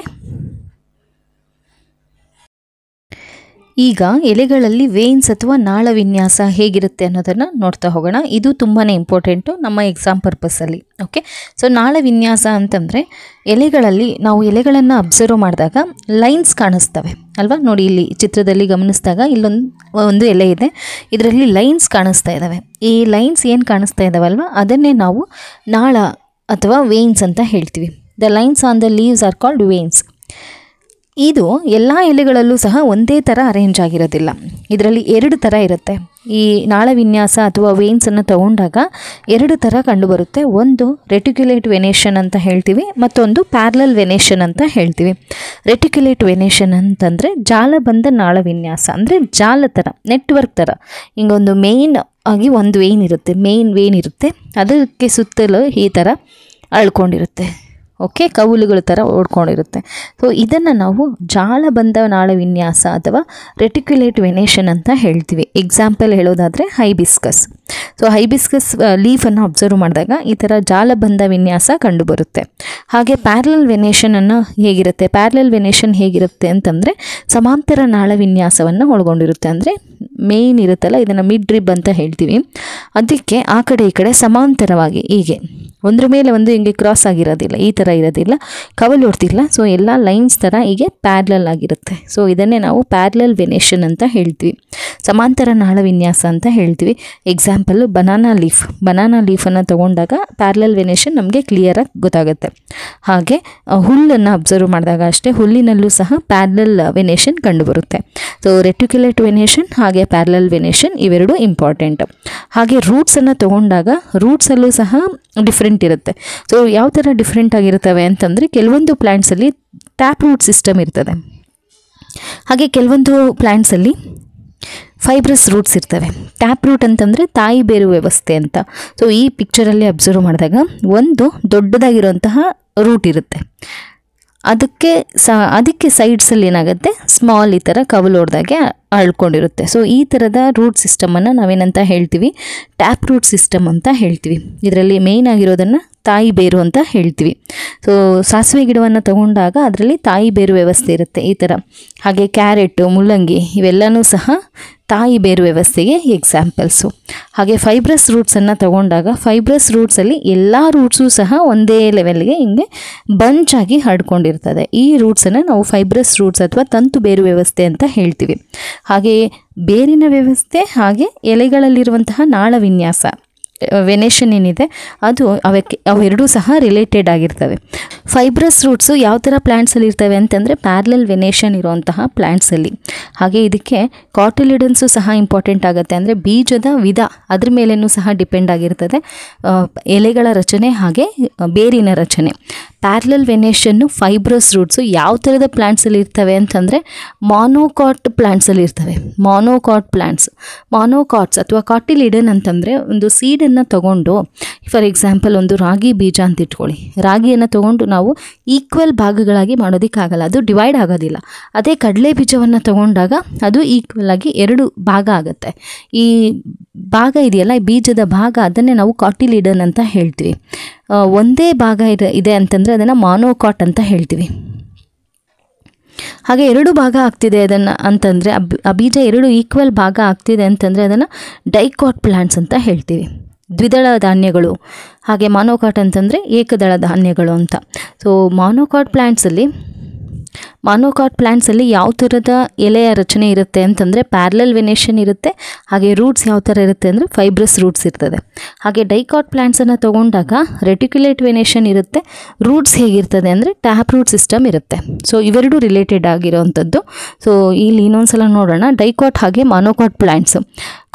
ಈಗ ಎಲೆಗಳಲ್ಲಿ ವೇನ್ಸ್ ಅಥವಾ ನಾಳ ವಿನ್ಯಾಸ ಹೇಗಿರುತ್ತೆ ಅನ್ನೋದನ್ನು ನೋಡ್ತಾ ಹೋಗೋಣ. ಇದು ತುಂಬಾ ಇಂಪಾರ್ಟೆಂಟು ನಮ್ಮ ಎಕ್ಸಾಮ್ ಪರ್ಪಸ್ಸಲ್ಲಿ. ಓಕೆ, ಸೊ ನಾಳ ವಿನ್ಯಾಸ ಅಂತಂದರೆ ನಾವು ಎಲೆಗಳನ್ನು ಅಬ್ಸರ್ವ್ ಮಾಡಿದಾಗ ಲೈನ್ಸ್ ಕಾಣಿಸ್ತವೆ ಅಲ್ವಾ. ನೋಡಿ, ಇಲ್ಲಿ ಚಿತ್ರದಲ್ಲಿ ಗಮನಿಸಿದಾಗ ಇಲ್ಲೊಂದು ಎಲೆ ಇದೆ, ಇದರಲ್ಲಿ ಲೈನ್ಸ್ ಕಾಣಿಸ್ತಾ ಇದ್ದಾವೆ. ಈ ಲೈನ್ಸ್ ಏನು ಕಾಣಿಸ್ತಾ ಇದ್ದಾವಲ್ವ ಅದನ್ನೇ ನಾವು ನಾಳ ಅಥವಾ ವೇನ್ಸ್ ಅಂತ ಹೇಳ್ತೀವಿ. The lines on the leaves are called veins. ಇದು ಎಲ್ಲ ಎಲೆಗಳಲ್ಲೂ ಸಹ ಒಂದೇ ಥರ ಅರೇಂಜ್ ಆಗಿರೋದಿಲ್ಲ. ಇದರಲ್ಲಿ 2 ಥರ ಇರುತ್ತೆ. ಈ ನಾಳ ವಿನ್ಯಾಸ ಅಥವಾ ವೇನ್ಸನ್ನು ತಗೊಂಡಾಗ 2 ಥರ ಕಂಡುಬರುತ್ತೆ. ಒಂದು ರೆಟಿಕ್ಯುಲೇಟ್ ವೆನೇಷನ್ ಅಂತ ಹೇಳ್ತೀವಿ, ಮತ್ತೊಂದು ಪ್ಯಾರಲಲ್ ವೆನೇಷನ್ ಅಂತ ಹೇಳ್ತೀವಿ. ರೆಟಿಕ್ಯುಲೇಟ್ ವೆನೇಷನ್ ಅಂತಂದರೆ ಜಾಲಬಂಧ ನಾಳ ವಿನ್ಯಾಸ, ಅಂದರೆ ಜಾಲ ಥರ, ನೆಟ್ವರ್ಕ್ ಥರ. ಹಿಂಗೊಂದು ಮೇನ್ ಆಗಿ ಒಂದು ಮೇನ್ ವೇನ್ ಇರುತ್ತೆ, ಅದಕ್ಕೆ ಸುತ್ತಲೂ ಈ ಥರ ಅಳ್ಕೊಂಡಿರುತ್ತೆ. ಓಕೆ, ಕವುಲುಗಳ ಥರ ಓಡ್ಕೊಂಡಿರುತ್ತೆ. ಸೊ ಇದನ್ನು ನಾವು ಜಾಲಬಂಧ ನಾಳ ವಿನ್ಯಾಸ ಅಥವಾ ರೆಟಿಕ್ಯುಲೇಟ್ ವೆನೇಷನ್ ಅಂತ ಹೇಳ್ತೀವಿ. ಎಕ್ಸಾಂಪಲ್ ಹೇಳೋದಾದರೆ ಹೈಬಿಸ್ಕಸ್. ಸೊ ಹೈಬಿಸ್ಕಸ್ ಲೀಫನ್ನು ಅಬ್ಸರ್ವ್ ಮಾಡಿದಾಗ ಈ ಥರ ಜಾಲಬಂಧ ವಿನ್ಯಾಸ ಕಂಡುಬರುತ್ತೆ. ಹಾಗೆ ಪ್ಯಾರಲಲ್ ವೆನೇಷನ್ ಹೇಗಿರುತ್ತೆ ಅಂತಂದರೆ ಸಮಾಂತರ ನಾಳ ವಿನ್ಯಾಸವನ್ನು ಒಳಗೊಂಡಿರುತ್ತೆ. ಅಂದರೆ ಮೇನ್ ಇರುತ್ತಲ್ಲ, ಇದನ್ನು ಮಿಡ್ ರಿಬ್ ಅಂತ ಹೇಳ್ತೀವಿ. ಅದಕ್ಕೆ ಆ ಕಡೆ ಈ ಕಡೆ ಸಮಾಂತರವಾಗಿ ಹೀಗೆ ಒಂದ್ರ ಮೇಲೆ ಒಂದು ಹಿಂಗೆ ಕ್ರಾಸ್ ಆಗಿರೋದಿಲ್ಲ, ಈ ಥರ ಇರೋದಿಲ್ಲ, ಕವಲು ಹೊಡ್ತಿಲ್ಲ. ಸೊ ಎಲ್ಲ ಲೈನ್ಸ್ ಥರ ಹೀಗೆ ಪ್ಯಾರಲಲ್ ಆಗಿರುತ್ತೆ. ಸೊ ಇದನ್ನೇ ನಾವು ಪ್ಯಾರಲಲ್ ವೆನೇಷನ್ ಅಂತ ಹೇಳ್ತೀವಿ, ಸಮಾಂತರ ನಾಳ ವಿನ್ಯಾಸ ಅಂತ ಹೇಳ್ತೀವಿ. ಎಕ್ಸಾಂಪಲ್ಲು ಬನಾನಾ ಲೀಫನ್ನು ತೊಗೊಂಡಾಗ ಪ್ಯಾರಲಲ್ ವೆನೇಷನ್ ನಮಗೆ ಕ್ಲಿಯರಾಗಿ ಗೊತ್ತಾಗುತ್ತೆ. ಹಾಗೆ ಹುಲ್ಲನ್ನು ಅಬ್ಸರ್ವ್ ಮಾಡಿದಾಗ ಅಷ್ಟೇ, ಹುಲ್ಲಿನಲ್ಲೂ ಸಹ ಪ್ಯಾರಲಲ್ ವೆನೇಷನ್ ಕಂಡುಬರುತ್ತೆ. ಸೊ ರೆಟಿಕ್ಯುಲೇಟ್ ವೆನೇಷನ್ ಹಾಗೆ ಪ್ಯಾರಲಲ್ ವೆನೇಷನ್ ಇವೆರಡು ಇಂಪಾರ್ಟೆಂಟ್. ಹಾಗೆ ರೂಟ್ಸನ್ನು ತೊಗೊಂಡಾಗ ರೂಟ್ಸಲ್ಲೂ ಸಹ ಡಿಫ್ರೆಂಟ್ ಇರುತ್ತೆ. ಸೊ ಯಾವ ಥರ ಡಿಫ್ರೆಂಟ್ ಆಗಿರ್ತವೆ ಅಂತಂದರೆ, ಕೆಲವೊಂದು ಪ್ಲ್ಯಾಂಟ್ಸಲ್ಲಿ ಟ್ಯಾಪ್ ರೂಟ್ ಸಿಸ್ಟಮ್ ಇರ್ತದೆ, ಹಾಗೆ ಕೆಲವೊಂದು ಪ್ಲ್ಯಾಂಟ್ಸಲ್ಲಿ ಫೈಬ್ರಸ್ ರೂಟ್ಸ್ ಇರ್ತವೆ. ಟ್ಯಾಪ್ ರೂಟ್ ಅಂತಂದರೆ ತಾಯಿ ಬೇರು ವ್ಯವಸ್ಥೆ ಅಂತ. ಸೊ ಈ ಪಿಕ್ಚರಲ್ಲಿ ಅಬ್ಸರ್ವ್ ಮಾಡಿದಾಗ ಒಂದು ದೊಡ್ಡದಾಗಿರುವಂತಹ ರೂಟ್ ಇರುತ್ತೆ, ಅದಕ್ಕೆ ಸೈಡ್ಸಲ್ಲಿ ಏನಾಗುತ್ತೆ, ಸ್ಮಾಲ್ ಈ ಥರ ಕವಲು ಹೊಡೆದಾಗೆ ಅಳ್ಕೊಂಡಿರುತ್ತೆ. ಸೊ ಈ ಥರದ ರೂಟ್ ಸಿಸ್ಟಮನ್ನು ನಾವೇನಂತ ಹೇಳ್ತೀವಿ, ಟ್ಯಾಪ್ ರೂಟ್ ಸಿಸ್ಟಮ್ ಅಂತ ಹೇಳ್ತೀವಿ. ಇದರಲ್ಲಿ ಮೇಯ್ನ್ ಆಗಿರೋದನ್ನು ತಾಯಿ ಬೇರು ಅಂತ ಹೇಳ್ತೀವಿ. ಸೊ ಸಾಸಿವೆ ಗಿಡವನ್ನು ತಗೊಂಡಾಗ ಅದರಲ್ಲಿ ತಾಯಿ ಬೇರು ವ್ಯವಸ್ಥೆ ಇರುತ್ತೆ ಈ ಥರ. ಹಾಗೆ ಕ್ಯಾರೆಟು, ಮುಲ್ಲಂಗಿ ಇವೆಲ್ಲವೂ ಸಹ ತಾಯಿ ಬೇರು ವ್ಯವಸ್ಥೆಗೆ ಎಕ್ಸಾಂಪಲ್ಸು. ಹಾಗೆ ಫೈಬ್ರಸ್ ರೂಟ್ಸನ್ನು ತಗೊಂಡಾಗ ಫೈಬ್ರಸ್ ರೂಟ್ಸಲ್ಲಿ ಎಲ್ಲ ರೂಟ್ಸು ಸಹ ಒಂದೇ ಲೆವೆಲ್ಗೆ ಹಿಂಗೆ ಬಂಚಾಗಿ ಹರಡ್ಕೊಂಡಿರ್ತದೆ. ಈ ರೂಟ್ಸನ್ನು ನಾವು ಫೈಬ್ರಸ್ ರೂಟ್ಸ್ ಅಥವಾ ತಂತು ಬೇರು ವ್ಯವಸ್ಥೆ ಅಂತ ಹೇಳ್ತೀವಿ. ಹಾಗೆಯೇ ಬೇರಿನ ವ್ಯವಸ್ಥೆ ಹಾಗೆ ಎಲೆಗಳಲ್ಲಿರುವಂತಹ ನಾಳ ವಿನ್ಯಾಸ ವೆನೇಷನ್ ಏನಿದೆ ಅದು ಅವೆರಡೂ ಸಹ ರಿಲೇಟೆಡ್ ಆಗಿರ್ತವೆ. ಫೈಬ್ರಸ್ ರೂಟ್ಸು ಯಾವ ಥರ ಪ್ಲ್ಯಾಂಟ್ಸಲ್ಲಿ ಇರ್ತವೆ ಅಂತಂದರೆ ಪ್ಯಾರಲಲ್ ವೆನೇಷನ್ ಇರುವಂತಹ ಪ್ಲ್ಯಾಂಟ್ಸಲ್ಲಿ. ಹಾಗೆ ಇದಕ್ಕೆ ಕಾಟಿಲಿಡನ್ಸು ಸಹ ಇಂಪಾರ್ಟೆಂಟ್ ಆಗುತ್ತೆ, ಅಂದರೆ ಬೀಜದ ವಿಧ ಅದ್ರ ಮೇಲೇನೂ ಸಹ ಡಿಪೆಂಡ್ ಆಗಿರ್ತದೆ ಎಲೆಗಳ ರಚನೆ ಹಾಗೆ ಬೇರಿನ ರಚನೆ. ಪ್ಯಾರಲಲ್ ವೆನೇಷನ್ನು ಫೈಬ್ರಸ್ ರೂಟ್ಸು ಯಾವ ಥರದ ಪ್ಲ್ಯಾಂಟ್ಸಲ್ಲಿ ಇರ್ತವೆ ಅಂತಂದರೆ ಮಾನೋಕಾಟ್ ಪ್ಲ್ಯಾಂಟ್ಸಲ್ಲಿ ಇರ್ತವೆ. ಮಾನೋಕಾಟ್ಸ್ ಅಥವಾ ಕಾಟಿಲಿಡನ್ ಅಂತಂದರೆ ಒಂದು ಸೀಡನ್ನು ತಗೊಂಡು, ಫಾರ್ ಎಕ್ಸಾಂಪಲ್ ಒಂದು ರಾಗಿ ಬೀಜ ಅಂತ ಇಟ್ಕೊಳ್ಳಿ. ರಾಗಿಯನ್ನು ತಗೊಂಡು ನಾವು ಈಕ್ವಲ್ ಭಾಗಗಳಾಗಿ ಮಾಡೋದಕ್ಕಾಗಲ್ಲ, ಅದು ಡಿವೈಡ್ ಆಗೋದಿಲ್ಲ. ಅದೇ ಕಡಲೆ ಬೀಜವನ್ನು ತಗೊಂಡಾಗ ಅದು ಈಕ್ವಲ್ ಆಗಿ 2 ಭಾಗ ಆಗುತ್ತೆ. ಈ ಭಾಗ ಇದೆಯಲ್ಲ, ಈ ಬೀಜದ ಭಾಗ, ಅದನ್ನೇ ನಾವು ಕಾಟಿಲಿಡನ್ ಅಂತ ಹೇಳ್ತೀವಿ. ಒಂದೇ ಭಾಗ ಇದೆ ಅಂತಂದರೆ ಅದನ್ನು ಮಾನೋಕಾಟ್ ಅಂತ ಹೇಳ್ತೀವಿ. ಹಾಗೆ 2 ಭಾಗ ಆಗ್ತಿದೆ ಅದನ್ನು ಅಂತಂದರೆ, ಆ ಬೀಜ 2 ಈಕ್ವಲ್ ಭಾಗ ಆಗ್ತಿದೆ ಅಂತಂದರೆ ಅದನ್ನು ಡೈಕಾಟ್ ಪ್ಲ್ಯಾಂಟ್ಸ್ ಅಂತ ಹೇಳ್ತೀವಿ, ದ್ವಿದಳ ಧಾನ್ಯಗಳು. ಹಾಗೆ ಮಾನೋಕಾಟ್ ಅಂತಂದರೆ ಏಕದಳ ಧಾನ್ಯಗಳು ಅಂತ. ಸೊ ಮಾನೋಕಾಟ್ ಪ್ಲ್ಯಾಂಟ್ಸಲ್ಲಿ ಯಾವ ಥರದ ಎಲೆಯ ರಚನೆ ಇರುತ್ತೆ ಅಂತಂದರೆ ಪ್ಯಾರಲಲ್ ವೆನೇಷನ್ ಇರುತ್ತೆ. ಹಾಗೆ ರೂಟ್ಸ್ ಯಾವ ಥರ ಇರುತ್ತೆ ಅಂದರೆ ಫೈಬ್ರಸ್ ರೂಟ್ಸ್ ಇರ್ತದೆ. ಹಾಗೆ ಡೈಕಾಟ್ ಪ್ಲ್ಯಾಂಟ್ಸನ್ನು ತೊಗೊಂಡಾಗ ರೆಟಿಕ್ಯುಲೇಟ್ ವೆನೇಷನ್ ಇರುತ್ತೆ. ರೂಟ್ಸ್ ಹೇಗಿರ್ತದೆ ಅಂದರೆ ಟ್ಯಾಪ್ ರೂಟ್ ಸಿಸ್ಟಮ್ ಇರುತ್ತೆ. ಸೊ ಇವೆರಡು ರಿಲೇಟೆಡ್ ಆಗಿರೋವಂಥದ್ದು. ಸೊ ಇಲ್ಲಿ ಇನ್ನೊಂದ್ಸಲ ನೋಡೋಣ, ಡೈಕಾಟ್ ಹಾಗೆ ಮಾನೋಕಾಟ್ ಪ್ಲ್ಯಾಂಟ್ಸ್.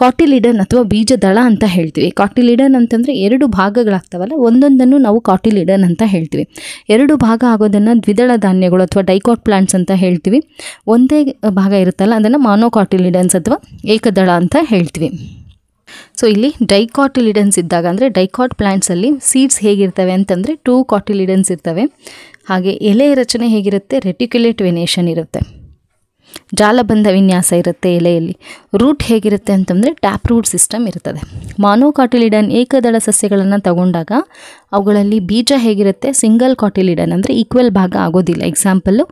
ಕಾಟಿಲಿಡನ್ ಅಥವಾ ಬೀಜದಳ ಅಂತ ಹೇಳ್ತೀವಿ. ಕಾಟಿಲಿಡನ್ ಅಂತಂದರೆ 2 ಭಾಗಗಳಾಗ್ತವಲ್ಲ, ಒಂದೊಂದನ್ನು ನಾವು ಕಾಟಿಲಿಡನ್ ಅಂತ ಹೇಳ್ತೀವಿ. 2 ಭಾಗ ಆಗೋದನ್ನು ದ್ವಿದಳ ಧಾನ್ಯಗಳು ಅಥವಾ ಡೈಕಾಟ್ ಪ್ಲ್ಯಾಂಟ್ಸ್ ಅಂತ ಹೇಳ್ತೀವಿ. ಒಂದೇ ಭಾಗ ಇರುತ್ತಲ್ಲ ಅದನ್ನು ಮಾನೋಕಾಟಿಲಿಡನ್ಸ್ ಅಥವಾ ಏಕದಳ ಅಂತ ಹೇಳ್ತೀವಿ. ಸೊ ಇಲ್ಲಿ ಡೈಕಾಟಿಲಿಡನ್ಸ್ ಇದ್ದಾಗ ಅಂದರೆ ಡೈಕಾಟ್ ಪ್ಲ್ಯಾಂಟ್ಸಲ್ಲಿ ಸೀಡ್ಸ್ ಹೇಗಿರ್ತವೆ ಅಂತಂದರೆ 2 ಕಾಟಿಲಿಡನ್ಸ್ ಇರ್ತವೆ. ಹಾಗೆ ಎಲೆ ರಚನೆ ಹೇಗಿರುತ್ತೆ, ರೆಟಿಕ್ಯುಲೇಟ್ ವೆನೇಷನ್ ಇರುತ್ತೆ, ಜಾಲಬಂಧ ವಿನ್ಯಾಸ ಇರುತ್ತೆ ಎಲೆಯಲ್ಲಿ. ರೂಟ್ ಹೇಗಿರುತ್ತೆ ಅಂತಂದರೆ ಟ್ಯಾಪ್ ರೂಟ್ ಸಿಸ್ಟಮ್ ಇರ್ತದೆ. ಮಾನೋಕಾಟಿಲಿಡನ್ ಏಕದಳ ಸಸ್ಯಗಳನ್ನು ತಗೊಂಡಾಗ ಅವುಗಳಲ್ಲಿ ಬೀಜ ಹೇಗಿರುತ್ತೆ, ಸಿಂಗಲ್ ಕಾಟಿಲಿಡನ್ ಅಂದರೆ ಈಕ್ವಲ್ ಭಾಗ ಆಗೋದಿಲ್ಲ. ಎಕ್ಸಾಂಪಲ್ಲು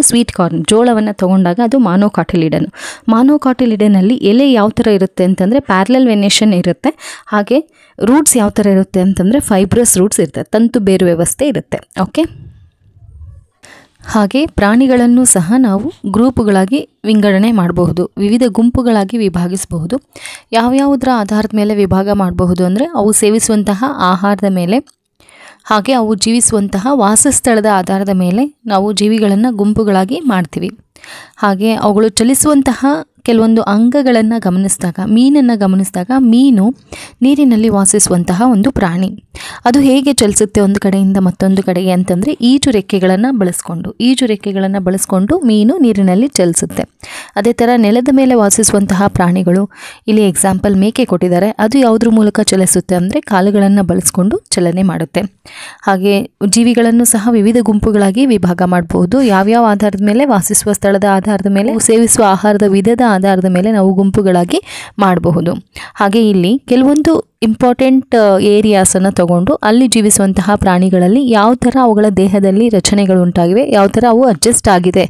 ಸ್ವೀಟ್ ಕಾರ್ನ್, ಜೋಳವನ್ನು ತೊಗೊಂಡಾಗ ಅದು ಮಾನೋಕಾಟಿಲಿಡನಲ್ಲಿ ಎಲೆ ಯಾವ ಥರ ಇರುತ್ತೆ ಅಂತಂದರೆ ಪ್ಯಾರಲಲ್ ವೆನೇಷನ್ ಇರುತ್ತೆ. ಹಾಗೆ ರೂಟ್ಸ್ ಯಾವ ಥರ ಇರುತ್ತೆ ಅಂತಂದರೆ ಫೈಬ್ರಸ್ ರೂಟ್ಸ್ ಇರುತ್ತೆ, ತಂತು ಬೇರು ವ್ಯವಸ್ಥೆ ಇರುತ್ತೆ. ಓಕೆ. ಹಾಗೆ ಪ್ರಾಣಿಗಳನ್ನು ಸಹ ನಾವು ಗ್ರೂಪುಗಳಾಗಿ ವಿಂಗಡಣೆ ಮಾಡಬಹುದು, ವಿವಿಧ ಗುಂಪುಗಳಾಗಿ ವಿಭಾಗಿಸಬಹುದು. ಯಾವ್ಯಾವುದರ ಆಧಾರದ ಮೇಲೆ ವಿಭಾಗ ಮಾಡಬಹುದು ಅಂದರೆ ಅವು ಸೇವಿಸುವಂತಹ ಆಹಾರದ ಮೇಲೆ, ಹಾಗೆ ಅವು ಜೀವಿಸುವಂತಹ ವಾಸಸ್ಥಳದ ಆಧಾರದ ಮೇಲೆ ನಾವು ಜೀವಿಗಳನ್ನು ಗುಂಪುಗಳಾಗಿ ಮಾಡ್ತೀವಿ. ಹಾಗೆ ಅವುಗಳು ಚಲಿಸುವಂತಹ ಕೆಲವೊಂದು ಅಂಗಗಳನ್ನು ಗಮನಿಸಿದಾಗ, ಮೀನನ್ನು ಗಮನಿಸಿದಾಗ, ಮೀನು ನೀರಿನಲ್ಲಿ ವಾಸಿಸುವಂತಹ ಒಂದು ಪ್ರಾಣಿ. ಅದು ಹೇಗೆ ಚಲಿಸುತ್ತೆ ಒಂದು ಕಡೆಯಿಂದ ಮತ್ತೊಂದು ಕಡೆಗೆ ಅಂತಂದರೆ ಈಜು ರೆಕ್ಕೆಗಳನ್ನು ಬಳಸ್ಕೊಂಡು ಮೀನು ನೀರಿನಲ್ಲಿ ಚಲಿಸುತ್ತೆ. ಅದೇ ಥರ ನೆಲದ ಮೇಲೆ ವಾಸಿಸುವಂತಹ ಪ್ರಾಣಿಗಳು, ಇಲ್ಲಿ ಎಕ್ಸಾಂಪಲ್ ಮೇಕೆ ಕೊಟ್ಟಿದ್ದಾರೆ, ಅದು ಯಾವುದ್ರ ಮೂಲಕ ಚಲಿಸುತ್ತೆ ಅಂದರೆ ಕಾಲುಗಳನ್ನು ಬಳಸ್ಕೊಂಡು ಚಲನೆ ಮಾಡುತ್ತೆ. ಹಾಗೆ ಜೀವಿಗಳನ್ನು ಸಹ ವಿವಿಧ ಗುಂಪುಗಳಾಗಿ ವಿಭಾಗ ಮಾಡಬಹುದು. ಯಾವ್ಯಾವ ಆಧಾರದ ಮೇಲೆ, ವಾಸಿಸುವ ಸ್ಥಳದ ಆಧಾರದ ಮೇಲೆ, ಸೇವಿಸುವ ಆಹಾರದ ವಿಧದ ಆಧಾರದ ಮೇಲೆ ನಾವು ಗುಂಪುಗಳಾಗಿ ಮಾಡಬಹುದು. ಹಾಗೆ ಇಲ್ಲಿ ಕೆಲವೊಂದು ಇಂಪಾರ್ಟೆಂಟ್ ಏರಿಯಾಸನ್ನು ತಗೊಂಡು ಅಲ್ಲಿ ಜೀವಿಸುವಂತಹ ಪ್ರಾಣಿಗಳಲ್ಲಿ ಯಾವ ಥರ ಅವುಗಳ ದೇಹದಲ್ಲಿ ರಚನೆಗಳು ಉಂಟಾಗಿವೆ, ಯಾವ ಥರ ಅವು ಅಡ್ಜಸ್ಟ್ ಆಗಿದೆ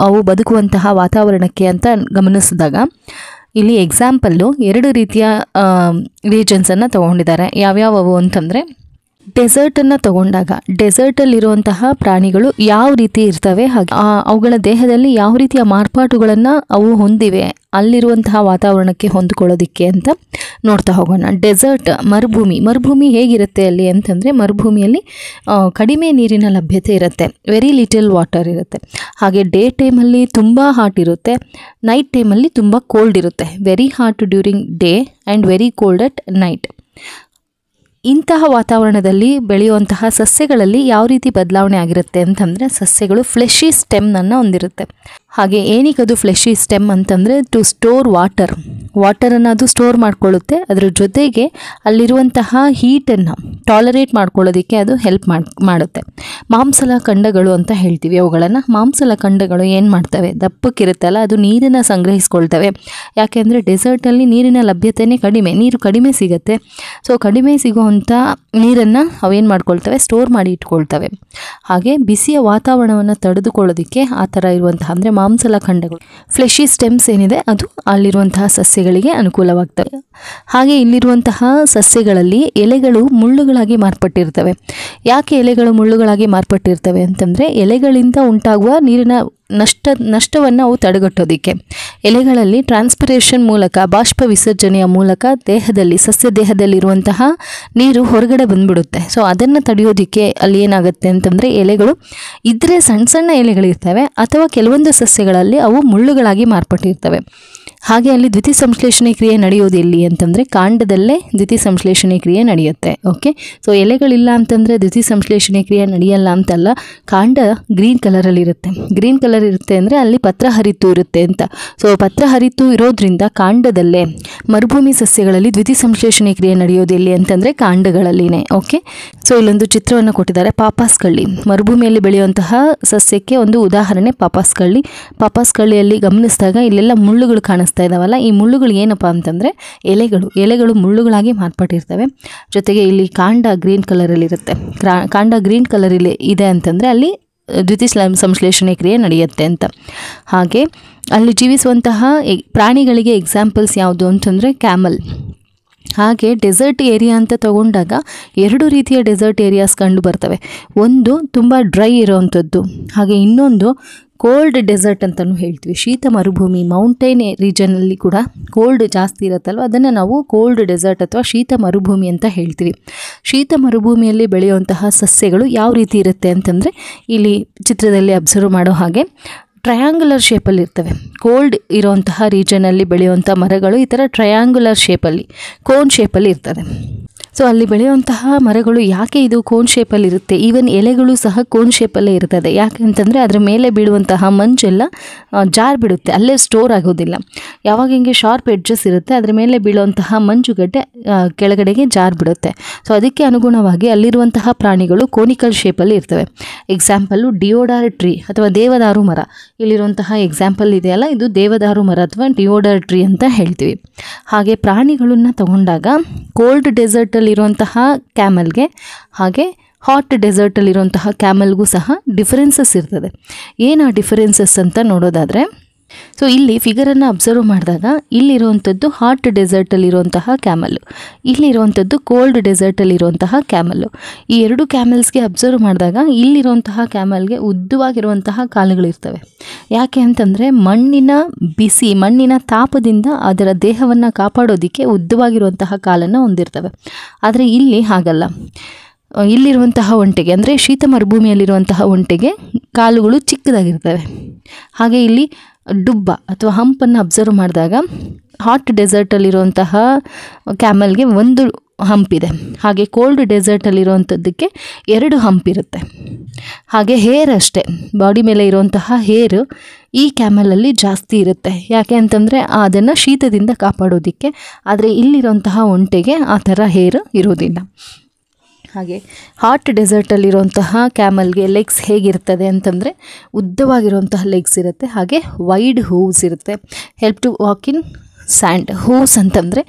ಅವು ಬದುಕುವಂತಹ ವಾತಾವರಣಕ್ಕೆ ಅಂತ ಗಮನಿಸಿದಾಗ ಇಲ್ಲಿ ಎಕ್ಸಾಂಪಲ್ಲು 2 ರೀತಿಯ ರೀಜನ್ಸನ್ನು ತೊಗೊಂಡಿದ್ದಾರೆ. ಯಾವ್ಯಾವವು ಅಂತಂದರೆ, ಡೆಸರ್ಟನ್ನು ತಗೊಂಡಾಗ ಡೆಸರ್ಟಲ್ಲಿರುವಂತಹ ಪ್ರಾಣಿಗಳು ಯಾವ ರೀತಿ ಇರ್ತವೆ, ಹಾಗೆ ಅವುಗಳ ದೇಹದಲ್ಲಿ ಯಾವ ರೀತಿಯ ಮಾರ್ಪಾಟುಗಳನ್ನು ಅವು ಹೊಂದಿವೆ ಅಲ್ಲಿರುವಂತಹ ವಾತಾವರಣಕ್ಕೆ ಹೊಂದಿಕೊಳ್ಳೋದಿಕ್ಕೆ ಅಂತ ನೋಡ್ತಾ ಹೋಗೋಣ. ಡೆಸರ್ಟ್ ಮರುಭೂಮಿ ಹೇಗಿರುತ್ತೆ ಅಲ್ಲಿ ಅಂತಂದರೆ, ಮರುಭೂಮಿಯಲ್ಲಿ ಕಡಿಮೆ ನೀರಿನ ಲಭ್ಯತೆ ಇರುತ್ತೆ, ವೆರಿ ಲಿಟಲ್ ವಾಟರ್ ಇರುತ್ತೆ. ಹಾಗೆ ಡೇ ಟೈಮಲ್ಲಿ ತುಂಬ ಹಾಟ್ ಇರುತ್ತೆ, ನೈಟ್ ಟೈಮಲ್ಲಿ ತುಂಬ ಕೋಲ್ಡ್ ಇರುತ್ತೆ. Very hot during day and very cold at night. ಇಂತಹ ವಾತಾವರಣದಲ್ಲಿ ಬೆಳೆಯುವಂತಹ ಸಸ್ಯಗಳಲ್ಲಿ ಯಾವ ರೀತಿ ಬದಲಾವಣೆ ಆಗಿರುತ್ತೆ ಅಂತಂದರೆ, ಸಸ್ಯಗಳು ಫ್ಲೆಶಿ ಸ್ಟೆಮ್ನನ್ನು ಹೊಂದಿರುತ್ತೆ. ಹಾಗೆ ಏನಕ್ಕದು ಫ್ಲೆಶಿ ಸ್ಟೆಮ್ ಅಂತಂದರೆ, ಟು ಸ್ಟೋರ್ ವಾಟರನ್ನು ಅದು ಸ್ಟೋರ್ ಮಾಡ್ಕೊಳ್ಳುತ್ತೆ. ಅದರ ಜೊತೆಗೆ ಅಲ್ಲಿರುವಂತಹ ಹೀಟನ್ನು ಟಾಲರೇಟ್ ಮಾಡ್ಕೊಳ್ಳೋದಕ್ಕೆ ಅದು ಹೆಲ್ಪ್ ಮಾಡುತ್ತೆ. ಮಾಂಸಲ ಖಂಡಗಳು ಅಂತ ಹೇಳ್ತೀವಿ ಅವುಗಳನ್ನು. ಮಾಂಸಲ ಖಂಡಗಳು ಏನು ಮಾಡ್ತವೆ, ದಪ್ಪಕ್ಕಿರುತ್ತಲ್ಲ ಅದು ನೀರನ್ನು ಸಂಗ್ರಹಿಸ್ಕೊಳ್ತವೆ. ಯಾಕೆಂದರೆ ಡೆಸರ್ಟಲ್ಲಿ ನೀರಿನ ಲಭ್ಯತೆಯೇ ಕಡಿಮೆ, ನೀರು ಕಡಿಮೆ ಸಿಗುತ್ತೆ. ಸೊ ಕಡಿಮೆ ಸಿಗುವಂಥ ನೀರನ್ನು ಅವೇನು ಮಾಡ್ಕೊಳ್ತವೆ, ಸ್ಟೋರ್ ಮಾಡಿ ಇಟ್ಕೊಳ್ತವೆ. ಹಾಗೆ ಬಿಸಿಯ ವಾತಾವರಣವನ್ನು ತಡೆದುಕೊಳ್ಳೋದಕ್ಕೆ ಆ ಥರ ಇರುವಂತಹ ಅಂದರೆ ಮಾಂಸಲ ಖಂಡಗಳು, ಫ್ಲೆಶಿ ಸ್ಟೆಮ್ಸ್ ಏನಿದೆ ಅದು ಅಲ್ಲಿರುವಂತಹ ಸಸ್ಯಗಳಿಗೆ ಅನುಕೂಲವಾಗ್ತವೆ. ಹಾಗೆ ಇಲ್ಲಿರುವಂತಹ ಸಸ್ಯಗಳಲ್ಲಿ ಎಲೆಗಳು ಮುಳ್ಳುಗಳಾಗಿ ಮಾರ್ಪಟ್ಟಿರ್ತವೆ. ಯಾಕೆ ಎಲೆಗಳು ಮುಳ್ಳುಗಳಾಗಿ ಮಾರ್ಪಟ್ಟಿರ್ತವೆ ಅಂತಂದರೆ, ಎಲೆಗಳಿಂದ ಉಂಟಾಗುವ ನೀರಿನ ನಷ್ಟವನ್ನು ಅವು ತಡೆಗಟ್ಟೋದಕ್ಕೆ ಎಲೆಗಳಲ್ಲಿ ಟ್ರಾನ್ಸ್ಪಿರೇಷನ್ ಮೂಲಕ, ಬಾಷ್ಪ ವಿಸರ್ಜನೆಯ ಮೂಲಕ ಸಸ್ಯ ದೇಹದಲ್ಲಿರುವಂತಹ ನೀರು ಹೊರಗಡೆ ಬಂದ್ಬಿಡುತ್ತೆ. ಸೊ ಅದನ್ನು ತಡೆಯೋದಕ್ಕೆ ಅಲ್ಲಿ ಏನಾಗುತ್ತೆ ಅಂತಂದರೆ, ಎಲೆಗಳು ಇದ್ರೆ ಸಣ್ಣ ಎಲೆಗಳಿರ್ತವೆ, ಅಥವಾ ಕೆಲವೊಂದು ಸಸ್ಯಗಳಲ್ಲಿ ಅವು ಮುಳ್ಳುಗಳಾಗಿ ಮಾರ್ಪಟ್ಟಿರ್ತವೆ. ಹಾಗೆ ಅಲ್ಲಿ ದ್ಯುತಿಸಂಶ್ಲೇಷಣೆ ಕ್ರಿಯೆ ನಡೆಯೋದು ಎಲ್ಲಿ ಅಂತಂದರೆ, ಕಾಂಡದಲ್ಲೇ ದ್ಯುತಿಸಂಶ್ಲೇಷಣೆ ಕ್ರಿಯೆ ನಡೆಯುತ್ತೆ. ಓಕೆ, ಸೊ ಎಲೆಗಳಿಲ್ಲ ಅಂತಂದರೆ ದ್ಯುತಿಸಂಶ್ಲೇಷಣೆ ಕ್ರಿಯೆ ನಡೆಯಲ್ಲ ಅಂತಲ್ಲ. ಕಾಂಡ ಗ್ರೀನ್ ಕಲರ್ ಇರುತ್ತೆ ಅಂದರೆ ಅಲ್ಲಿ ಪತ್ರಹರಿತು ಇರುತ್ತೆ ಅಂತ. ಸೊ ಪತ್ರಹರಿತು ಇರೋದ್ರಿಂದ ಕಾಂಡದಲ್ಲೇ ಮರುಭೂಮಿ ಸಸ್ಯಗಳಲ್ಲಿ ದ್ಯುತಿಸಂಶ್ಲೇಷಣೆ ಕ್ರಿಯೆ ನಡೆಯೋದು ಎಲ್ಲಿ ಅಂತಂದರೆ ಕಾಂಡಗಳಲ್ಲಿನೇ. ಓಕೆ, ಸೊ ಇಲ್ಲೊಂದು ಚಿತ್ರವನ್ನು ಕೊಟ್ಟಿದ್ದಾರೆ. ಪಾಪಾಸ್ ಕಳ್ಳಿ ಮರುಭೂಮಿಯಲ್ಲಿ ಬೆಳೆಯುವಂತಹ ಸಸ್ಯಕ್ಕೆ ಒಂದು ಉದಾಹರಣೆ ಪಾಪಾಸ್ ಕಳ್ಳಿಯಲ್ಲಿ ಗಮನಿಸಿದಾಗ ಇಲ್ಲೆಲ್ಲ ಮುಳ್ಳುಗಳು ಕಾಣಿಸ್ತಾ ಇದಾವಲ್ಲ. ಈ ಮುಳ್ಳುಗಳು ಏನಪ್ಪ ಅಂತಂದರೆ ಎಲೆಗಳು ಮುಳ್ಳುಗಳಾಗಿ ಮಾರ್ಪಟ್ಟಿರ್ತವೆ. ಜೊತೆಗೆ ಇಲ್ಲಿ ಕಾಂಡ ಗ್ರೀನ್ ಕಲರಲ್ಲಿ ಇರುತ್ತೆ. ಕಾಂಡ ಗ್ರೀನ್ ಕಲರ್ ಇದೆ ಅಂತಂದರೆ ಅಲ್ಲಿ ಸಂಶ್ಲೇಷಣೆ ಕ್ರಿಯೆ ನಡೆಯುತ್ತೆ ಅಂತ. ಹಾಗೆ ಅಲ್ಲಿ ಜೀವಿಸುವಂತಹ ಪ್ರಾಣಿಗಳಿಗೆ ಎಕ್ಸಾಂಪಲ್ಸ್ ಯಾವುದು ಅಂತಂದರೆ ಕ್ಯಾಮಲ್. ಹಾಗೆ ಡೆಸರ್ಟ್ ಏರಿಯಾ ಅಂತ ತಗೊಂಡಾಗ 2 ರೀತಿಯ ಡೆಸರ್ಟ್ ಏರಿಯಾಸ್ ಕಂಡು ಬರ್ತವೆ. ಒಂದು ತುಂಬ ಡ್ರೈ ಇರೋವಂಥದ್ದು, ಹಾಗೆ ಇನ್ನೊಂದು ಕೋಲ್ಡ್ ಡೆಸರ್ಟ್ ಅಂತಲೂ ಹೇಳ್ತೀವಿ. ಶೀತ ಮರುಭೂಮಿ, ಮೌಂಟೇನ್ ರೀಜನಲ್ಲಿ ಕೂಡ ಕೋಲ್ಡ್ ಜಾಸ್ತಿ ಇರುತ್ತಲ್ವ, ಅದನ್ನು ನಾವು ಕೋಲ್ಡ್ ಡೆಸರ್ಟ್ ಅಥವಾ ಶೀತ ಮರುಭೂಮಿ ಅಂತ ಹೇಳ್ತೀವಿ. ಶೀತ ಮರುಭೂಮಿಯಲ್ಲಿ ಬೆಳೆಯುವಂತಹ ಸಸ್ಯಗಳು ಯಾವ ರೀತಿ ಇರುತ್ತೆ ಅಂತಂದರೆ, ಇಲ್ಲಿ ಚಿತ್ರದಲ್ಲಿ ಅಬ್ಸರ್ವ್ ಮಾಡೋ ಹಾಗೆ ಟ್ರಯಾಂಗುಲರ್ ಶೇಪಲ್ಲಿ ಇರ್ತವೆ. ಕೋಲ್ಡ್ ಇರೋವಂತಹ ರೀಜನಲ್ಲಿ ಬೆಳೆಯುವಂಥ ಮರಗಳು ಈ ಥರ ಟ್ರಯಾಂಗುಲರ್ ಶೇಪಲ್ಲಿ, ಕೋನ್ ಶೇಪಲ್ಲಿ ಇರ್ತದೆ. ಸೊ ಅಲ್ಲಿ ಬೆಳೆಯುವಂತಹ ಮರಗಳು ಯಾಕೆ ಇದು ಕೋನ್ ಶೇಪಲ್ಲಿ ಇರುತ್ತೆ, ಈವನ್ ಎಲೆಗಳು ಸಹ ಕೋನ್ ಶೇಪಲ್ಲೇ ಇರ್ತದೆ. ಯಾಕೆ ಅಂತಂದರೆ ಅದರ ಮೇಲೆ ಬೀಳುವಂತಹ ಮಂಜೆಲ್ಲ ಜಾರ್ ಬಿಡುತ್ತೆ, ಅಲ್ಲೇ ಸ್ಟೋರ್ ಆಗೋದಿಲ್ಲ. ಯಾವಾಗ ಹಿಂಗೆ ಶಾರ್ಪ್ ಎಡ್ಜಸ್ ಇರುತ್ತೆ ಅದರ ಮೇಲೆ ಬೀಳುವಂತಹ ಮಂಜುಗಡ್ಡೆ ಕೆಳಗಡೆಗೆ ಜಾರ್ ಬಿಡುತ್ತೆ. ಸೊ ಅದಕ್ಕೆ ಅನುಗುಣವಾಗಿ ಅಲ್ಲಿರುವಂತಹ ಪ್ರಾಣಿಗಳು ಕೋನಿಕಲ್ ಶೇಪಲ್ಲಿ ಇರ್ತವೆ. ಎಕ್ಸಾಂಪಲ್ಲು ಡಿಯೋಡಾರ್ ಟ್ರೀ ಅಥವಾ ದೇವದಾರು ಮರ. ಇಲ್ಲಿರುವಂತಹ ಎಕ್ಸಾಂಪಲ್ ಇದೆಯಲ್ಲ, ಇದು ದೇವದಾರು ಮರ ಅಥವಾ ಡಿಯೋಡಾರ್ ಟ್ರೀ ಅಂತ ಹೇಳ್ತೀವಿ. ಹಾಗೆ ಪ್ರಾಣಿಗಳನ್ನು ತಗೊಂಡಾಗ ಕೋಲ್ಡ್ ಡೆಸರ್ಟಲ್ಲಿರುವಂತಹ ಕ್ಯಾಮಲ್ಗೆ ಹಾಗೆ ಹಾಟ್ ಡೆಸರ್ಟಲ್ಲಿರುವಂತಹ ಕ್ಯಾಮಲ್ಗೂ ಸಹ ಡಿಫರೆನ್ಸಸ್ ಇರ್ತದೆ. ಏನು ಆ ಡಿಫರೆನ್ಸಸ್ ಅಂತ ನೋಡೋದಾದರೆ, ಸೊ ಇಲ್ಲಿ ಫಿಗರನ್ನು ಅಬ್ಸರ್ವ್ ಮಾಡಿದಾಗ ಇಲ್ಲಿರುವಂಥದ್ದು ಹಾಟ್ ಡೆಸರ್ಟಲ್ಲಿರುವಂತಹ ಕ್ಯಾಮಲ್ಲು, ಇಲ್ಲಿರುವಂಥದ್ದು ಕೋಲ್ಡ್ ಡೆಸರ್ಟಲ್ಲಿರುವಂತಹ ಕ್ಯಾಮಲ್ಲು. ಈ 2 ಕ್ಯಾಮಲ್ಸ್ಗೆ ಅಬ್ಸರ್ವ್ ಮಾಡಿದಾಗ ಇಲ್ಲಿರುವಂತಹ ಕ್ಯಾಮಲ್ಗೆ ಉದ್ದವಾಗಿರುವಂತಹ ಕಾಲುಗಳಿರ್ತವೆ. ಯಾಕೆ ಅಂತಂದರೆ ಮಣ್ಣಿನ ತಾಪದಿಂದ ಅದರ ದೇಹವನ್ನು ಕಾಪಾಡೋದಕ್ಕೆ ಉದ್ದವಾಗಿರುವಂತಹ ಕಾಲನ್ನು ಹೊಂದಿರ್ತವೆ. ಆದರೆ ಇಲ್ಲಿ ಹಾಗಲ್ಲ. ಇಲ್ಲಿರುವಂತಹ ಒಂಟೆಗೆ ಅಂದರೆ ಶೀತ ಮರುಭೂಮಿಯಲ್ಲಿರುವಂತಹ ಒಂಟೆಗೆ ಕಾಲುಗಳು ಚಿಕ್ಕದಾಗಿರ್ತವೆ. ಹಾಗೆ ಇಲ್ಲಿ ಡುಬ್ಬ ಅಥವಾ ಹಂಪನ್ನು ಅಬ್ಸರ್ವ್ ಮಾಡಿದಾಗ ಹಾಟ್ ಡೆಸರ್ಟಲ್ಲಿರುವಂತಹ ಕ್ಯಾಮಲ್ಗೆ 1 ಹಂಪಿದೆ. ಹಾಗೆ ಕೋಲ್ಡ್ ಡೆಸರ್ಟಲ್ಲಿರುವಂಥದ್ದಕ್ಕೆ 2 ಹಂಪಿರುತ್ತೆ. ಹಾಗೆ ಹೇರ್ ಅಷ್ಟೇ, ಬಾಡಿ ಮೇಲೆ ಇರುವಂತಹ ಹೇರು ಈ ಕ್ಯಾಮಲಲ್ಲಿ ಜಾಸ್ತಿ ಇರುತ್ತೆ. ಯಾಕೆ ಅಂತಂದರೆ ಅದನ್ನು ಶೀತದಿಂದ ಕಾಪಾಡೋದಕ್ಕೆ. ಆದರೆ ಇಲ್ಲಿರುವಂತಹ ಒಂಟೆಗೆ ಆ ಥರ ಹೇರು ಇರೋದಿಲ್ಲ. ಹಾಗೆ ಹಾಟ್ ಡೆಸರ್ಟಲ್ಲಿರುವಂತಹ ಕ್ಯಾಮಲ್ಗೆ ಲೆಗ್ಸ್ ಹೇಗಿರ್ತದೆ ಅಂತಂದರೆ ಉದ್ದವಾಗಿರುವಂತಹ ಲೆಗ್ಸ್ ಇರುತ್ತೆ. ಹಾಗೆ ವೈಡ್ ಹೂವ್ಸ್ ಇರುತ್ತೆ. Help to walk in sand. Hooves ಅಂತಂದರೆ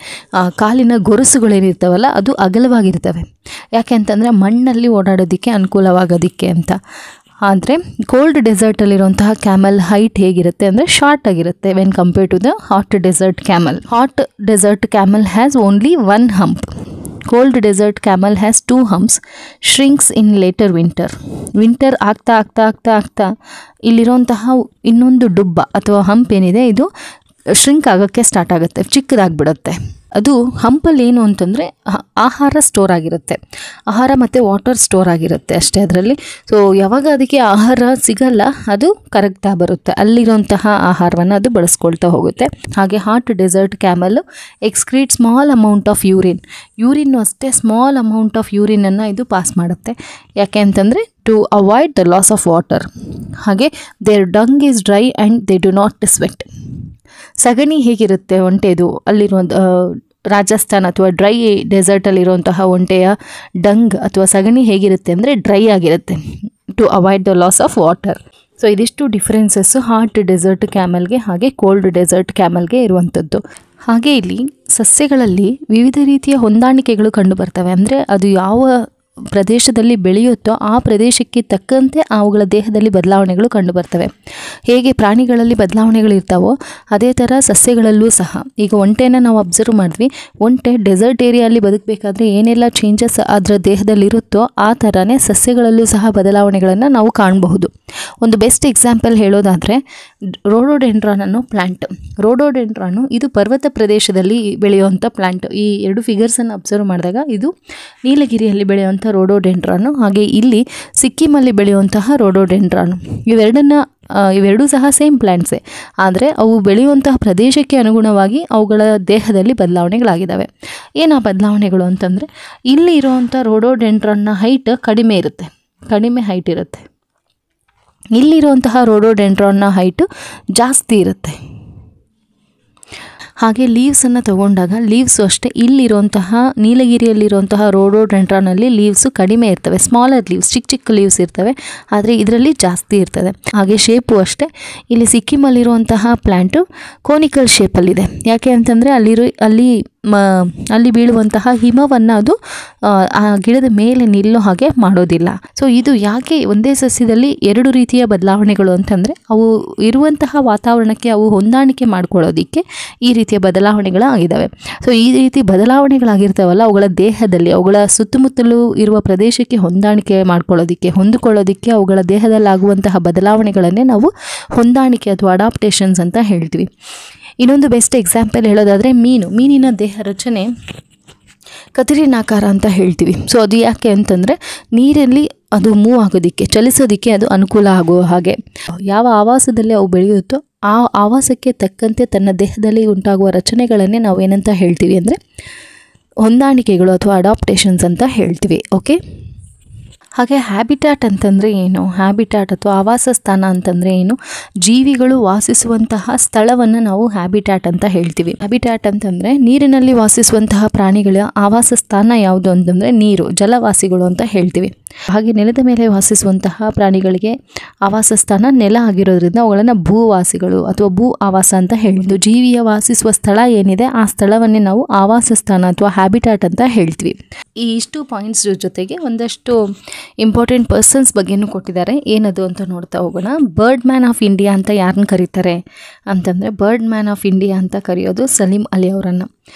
ಕಾಲಿನ ಗೊರಸುಗಳೇನಿರ್ತಾವಲ್ಲ ಅದು ಅಗಲವಾಗಿರ್ತವೆ. ಯಾಕೆ ಅಂತಂದರೆ ಮಣ್ಣಲ್ಲಿ ಓಡಾಡೋದಕ್ಕೆ ಅನುಕೂಲವಾಗೋದಕ್ಕೆ ಅಂತ. ಆದರೆ ಕೋಲ್ಡ್ ಡೆಸರ್ಟಲ್ಲಿರುವಂತಹ ಕ್ಯಾಮಲ್ ಹೈಟ್ ಹೇಗಿರುತ್ತೆ ಅಂದರೆ ಶಾರ್ಟ್ ಆಗಿರುತ್ತೆ when compare to the hot desert camel. Hot desert camel has only 1 hump. Cold desert camel has 2 humps, shrinks in later winter ಆಗ್ತಾ ಇಲ್ಲಿರುವಂತಹ ಇನ್ನೊಂದು ಡುಬ್ಬ ಅಥವಾ ಹಂಪ್ ಏನಿದೆ ಇದು ಶ್ರಿಂಕ್ ಆಗೋಕ್ಕೆ ಸ್ಟಾರ್ಟ್ ಆಗುತ್ತೆ, ಚಿಕ್ಕದಾಗ್ಬಿಡುತ್ತೆ. ಅದು ಹಂಪಲ್ಲಿ ಏನು ಅಂತಂದರೆ ಆಹಾರ ಸ್ಟೋರ್ ಆಗಿರುತ್ತೆ, ಆಹಾರ ಮತ್ತು ವಾಟರ್ ಸ್ಟೋರ್ ಆಗಿರುತ್ತೆ ಅಷ್ಟೇ ಅದರಲ್ಲಿ. ಸೊ ಯಾವಾಗ ಅದಕ್ಕೆ ಆಹಾರ ಸಿಗಲ್ಲ ಅದು ಕರಗ್ತಾ ಬರುತ್ತೆ, ಅಲ್ಲಿರುವಂತಹ ಆಹಾರವನ್ನು ಅದು ಬಳಸ್ಕೊಳ್ತಾ ಹೋಗುತ್ತೆ. ಹಾಗೆ hot desert camel excrete small amount of ಯೂರಿನ್ನು ಅಷ್ಟೇ ಸ್ಮಾಲ್ ಅಮೌಂಟ್ ಆಫ್ ಯೂರಿನನ್ನು ಇದು ಪಾಸ್ ಮಾಡುತ್ತೆ. ಯಾಕೆ ಅಂತಂದರೆ to avoid the loss of water. ಹಾಗೆ their dung is dry and they do not sweat. ಸಗಣಿ ಹೇಗಿರುತ್ತೆ ಒಂಟೆದು ಅಲ್ಲಿರುವಂಥ ರಾಜಸ್ಥಾನ್ ಅಥವಾ ಡ್ರೈ ಡೆಸರ್ಟಲ್ಲಿರುವಂತಹ ಒಂಟೆಯ ಡಂಗ್ ಅಥವಾ ಸಗಣಿ ಹೇಗಿರುತ್ತೆ ಅಂದರೆ ಡ್ರೈ ಆಗಿರುತ್ತೆ, to avoid the loss of water. So ಇದಿಷ್ಟು ಡಿಫ್ರೆನ್ಸಸ್ಸು ಹಾಟ್ ಡೆಸರ್ಟ್ ಕ್ಯಾಮಲ್ಗೆ ಹಾಗೆ ಕೋಲ್ಡ್ ಡೆಸರ್ಟ್ ಕ್ಯಾಮಲ್ಗೆ ಇರುವಂಥದ್ದು. ಹಾಗೆ ಇಲ್ಲಿ ಸಸ್ಯಗಳಲ್ಲಿ ವಿವಿಧ ರೀತಿಯ ಹೊಂದಾಣಿಕೆಗಳು ಕಂಡು ಬರ್ತವೆ. ಅಂದರೆ ಅದು ಯಾವ ಪ್ರದೇಶದಲ್ಲಿ ಬೆಳೆಯುತ್ತೋ ಆ ಪ್ರದೇಶಕ್ಕೆ ತಕ್ಕಂತೆ ಅವುಗಳ ದೇಹದಲ್ಲಿ ಬದಲಾವಣೆಗಳು ಕಂಡು ಬರ್ತವೆ. ಹೇಗೆ ಪ್ರಾಣಿಗಳಲ್ಲಿ ಬದಲಾವಣೆಗಳು ಇರ್ತಾವೋ ಅದೇ ಥರ ಸಸ್ಯಗಳಲ್ಲೂ ಸಹ. ಈಗ ಒಂಟೆನ ನಾವು ಅಬ್ಸರ್ವ್ ಮಾಡಿದ್ವಿ, ಒಂಟೆ ಡೆಸರ್ಟ್ ಏರಿಯಲ್ಲಿ ಬದುಕಬೇಕಾದ್ರೆ ಏನೆಲ್ಲ ಚೇಂಜಸ್ ಅದರ ದೇಹದಲ್ಲಿರುತ್ತೋ ಆ ಥರನೇ ಸಸ್ಯಗಳಲ್ಲೂ ಸಹ ಬದಲಾವಣೆಗಳನ್ನು ನಾವು ಕಾಣಬಹುದು. ಒಂದು ಬೆಸ್ಟ್ ಎಕ್ಸಾಂಪಲ್ ಹೇಳೋದಾದರೆ ರೋಡೋಡೆಂಡ್ರಾನ್ ಅನ್ನೋ ಪ್ಲ್ಯಾಂಟ್. ರೋಡೋಡೆಂಡ್ರಾನು ಇದು ಪರ್ವತ ಪ್ರದೇಶದಲ್ಲಿ ಬೆಳೆಯುವಂಥ ಪ್ಲ್ಯಾಂಟ್. ಈ 2 ಫಿಗರ್ಸನ್ನು ಅಬ್ಸರ್ವ್ ಮಾಡಿದಾಗ ಇದು ನೀಲಗಿರಿಯಲ್ಲಿ ಬೆಳೆಯುವಂಥ ರೋಡೋಡೆಂಡ್ರಾನು, ಹಾಗೆ ಇಲ್ಲಿ ಸಿಕ್ಕಿಮಲ್ಲಿ ಬೆಳೆಯುವಂತಹ ರೋಡೋಡೆಂಡ್ರಾನು. ಇವೆರಡೂ ಸಹ ಸೇಮ್ ಪ್ಲ್ಯಾಂಟ್ಸೇ, ಆದರೆ ಅವು ಬೆಳೆಯುವಂತಹ ಪ್ರದೇಶಕ್ಕೆ ಅನುಗುಣವಾಗಿ ಅವುಗಳ ದೇಹದಲ್ಲಿ ಬದಲಾವಣೆಗಳಾಗಿದ್ದಾವೆ. ಏನು ಆ ಬದಲಾವಣೆಗಳು ಅಂತಂದರೆ ಇಲ್ಲಿ ಇರುವಂಥ ರೋಡೋಡೆಂಡ್ರಾನ್ನ ಹೈಟ್ ಕಡಿಮೆ ಹೈಟ್ ಇರುತ್ತೆ. ಇಲ್ಲಿರುವಂತಹ ರೋಡೋಡೆಂಡ್ರಾನ್ನ ಹೈಟು ಜಾಸ್ತಿ ಇರುತ್ತೆ. ಹಾಗೆ ಲೀವ್ಸನ್ನು ತಗೊಂಡಾಗ ಲೀವ್ಸು ಅಷ್ಟೇ ಇಲ್ಲಿರುವಂತಹ ನೀಲಗಿರಿಯಲ್ಲಿರುವಂತಹ ರೋಡೋಡೆಂಡ್ರಾನಲ್ಲಿ ಲೀವ್ಸು ಕಡಿಮೆ ಇರ್ತವೆ, ಸ್ಮಾಲರ್ ಲೀವ್ಸ್, ಚಿಕ್ಕ ಲೀವ್ಸ್ ಇರ್ತವೆ, ಆದರೆ ಇದರಲ್ಲಿ ಜಾಸ್ತಿ ಇರ್ತದೆ. ಹಾಗೆ ಶೇಪು ಅಷ್ಟೇ ಇಲ್ಲಿ ಸಿಕ್ಕಿಮಲ್ಲಿರುವಂತಹ ಪ್ಲ್ಯಾಂಟು ಕೋನಿಕಲ್ ಶೇಪಲ್ಲಿದೆ. ಯಾಕೆ ಅಂತಂದರೆ ಅಲ್ಲಿ ಬೀಳುವಂತಹ ಹಿಮವನ್ನು ಅದು ಆ ಗಿಡದ ಮೇಲೆ ನಿಲ್ಲೋ ಹಾಗೆ ಮಾಡೋದಿಲ್ಲ. ಸೊ ಇದು ಯಾಕೆ ಒಂದೇ ಸಸ್ಯದಲ್ಲಿ 2 ರೀತಿಯ ಬದಲಾವಣೆಗಳು ಅಂತಂದರೆ ಅವು ಇರುವಂತಹ ವಾತಾವರಣಕ್ಕೆ ಅವು ಹೊಂದಾಣಿಕೆ ಮಾಡ್ಕೊಳ್ಳೋದಕ್ಕೆ ಈ ರೀತಿಯ ಬದಲಾವಣೆಗಳು ಆಗಿದ್ದಾವೆ. ಸೊ ಈ ರೀತಿ ಬದಲಾವಣೆಗಳಾಗಿರ್ತಾವಲ್ಲ ಅವುಗಳ ದೇಹದಲ್ಲಿ ಅವುಗಳ ಸುತ್ತಮುತ್ತಲೂ ಇರುವ ಪ್ರದೇಶಕ್ಕೆ ಹೊಂದಿಕೊಳ್ಳೋದಕ್ಕೆ ಅವುಗಳ ದೇಹದಲ್ಲಾಗುವಂತಹ ಬದಲಾವಣೆಗಳನ್ನೇ ನಾವು ಹೊಂದಾಣಿಕೆ ಅಥವಾ ಅಡಾಪ್ಟೇಷನ್ಸ್ ಅಂತ ಹೇಳ್ತೀವಿ. ಇನ್ನೊಂದು ಬೆಸ್ಟ್ ಎಕ್ಸಾಂಪಲ್ ಹೇಳೋದಾದರೆ ಮೀನಿನ ದೇಹ ರಚನೆ ಕತಿರಿನಾಕಾರ ಅಂತ ಹೇಳ್ತೀವಿ. ಸೊ ಅದು ಯಾಕೆ ಅಂತಂದರೆ ನೀರಲ್ಲಿ ಅದು ಮೂವ್ ಆಗೋದಕ್ಕೆ, ಚಲಿಸೋದಕ್ಕೆ ಅದು ಅನುಕೂಲ ಆಗೋ ಹಾಗೆ. ಯಾವ ಆವಾಸದಲ್ಲಿ ಅವು ಬೆಳೆಯುತ್ತೋ ಆ ಆವಾಸಕ್ಕೆ ತಕ್ಕಂತೆ ತನ್ನ ದೇಹದಲ್ಲಿ ಉಂಟಾಗುವ ರಚನೆಗಳನ್ನೇ ನಾವು ಏನಂತ ಹೇಳ್ತೀವಿ ಅಂದರೆ ಹೊಂದಾಣಿಕೆಗಳು ಅಥವಾ ಅಡಾಪ್ಟೇಷನ್ಸ್ ಅಂತ ಹೇಳ್ತೀವಿ. ಓಕೆ. ಹಾಗೆ ಹ್ಯಾಬಿಟ್ಯಾಟ್ ಅಂತಂದರೆ ಏನು? ಹ್ಯಾಬಿಟ್ಯಾಟ್ ಅಥವಾ ಆವಾಸ ಸ್ಥಾನ ಅಂತಂದರೆ ಏನು? ಜೀವಿಗಳು ವಾಸಿಸುವಂತಹ ಸ್ಥಳವನ್ನು ನಾವು ಹ್ಯಾಬಿಟ್ಯಾಟ್ ಅಂತ ಹೇಳ್ತೀವಿ. ಹ್ಯಾಬಿಟ್ಯಾಟ್ ಅಂತಂದರೆ ನೀರಿನಲ್ಲಿ ವಾಸಿಸುವಂತಹ ಪ್ರಾಣಿಗಳ ಆವಾಸ ಸ್ಥಾನ ಯಾವುದು ಅಂತಂದರೆ ನೀರು, ಜಲವಾಸಿಗಳು ಅಂತ ಹೇಳ್ತೀವಿ. ಹಾಗೆ ನೆಲದ ಮೇಲೆ ವಾಸಿಸುವಂತಹ ಪ್ರಾಣಿಗಳಿಗೆ ಆವಾಸ ಸ್ಥಾನ ನೆಲ ಆಗಿರೋದ್ರಿಂದ ಅವುಗಳನ್ನು ಭೂವಾಸಿಗಳು ಅಥವಾ ಭೂ ಆವಾಸ ಅಂತ ಹೇಳಿದ್ದು. ಜೀವಿಯ ವಾಸಿಸುವ ಸ್ಥಳ ಏನಿದೆ ಆ ಸ್ಥಳವನ್ನೇ ನಾವು ಆವಾಸ ಸ್ಥಾನ ಅಥವಾ ಹ್ಯಾಬಿಟ್ಯಾಟ್ ಅಂತ ಹೇಳ್ತೀವಿ. ಈ ಇಷ್ಟು ಪಾಯಿಂಟ್ಸ್ ಜೊತೆಗೆ ಒಂದಷ್ಟು ಇಂಪಾರ್ಟೆಂಟ್ ಪರ್ಸನ್ಸ್ ಬಗ್ಗೆನೂ ಕೊಟ್ಟಿದ್ದಾರೆ. ಏನದು ಅಂತ ನೋಡ್ತಾ ಹೋಗೋಣ. ಬರ್ಡ್ ಮ್ಯಾನ್ ಆಫ್ ಇಂಡಿಯಾ ಅಂತ ಯಾರನ್ನ ಕರೀತಾರೆ ಅಂತಂದರೆ ಬರ್ಡ್ ಮ್ಯಾನ್ ಆಫ್ ಇಂಡಿಯಾ ಅಂತ ಕರೆಯೋದು ಸಲೀಂ ಅಲಿ ಅವರನ್ನು.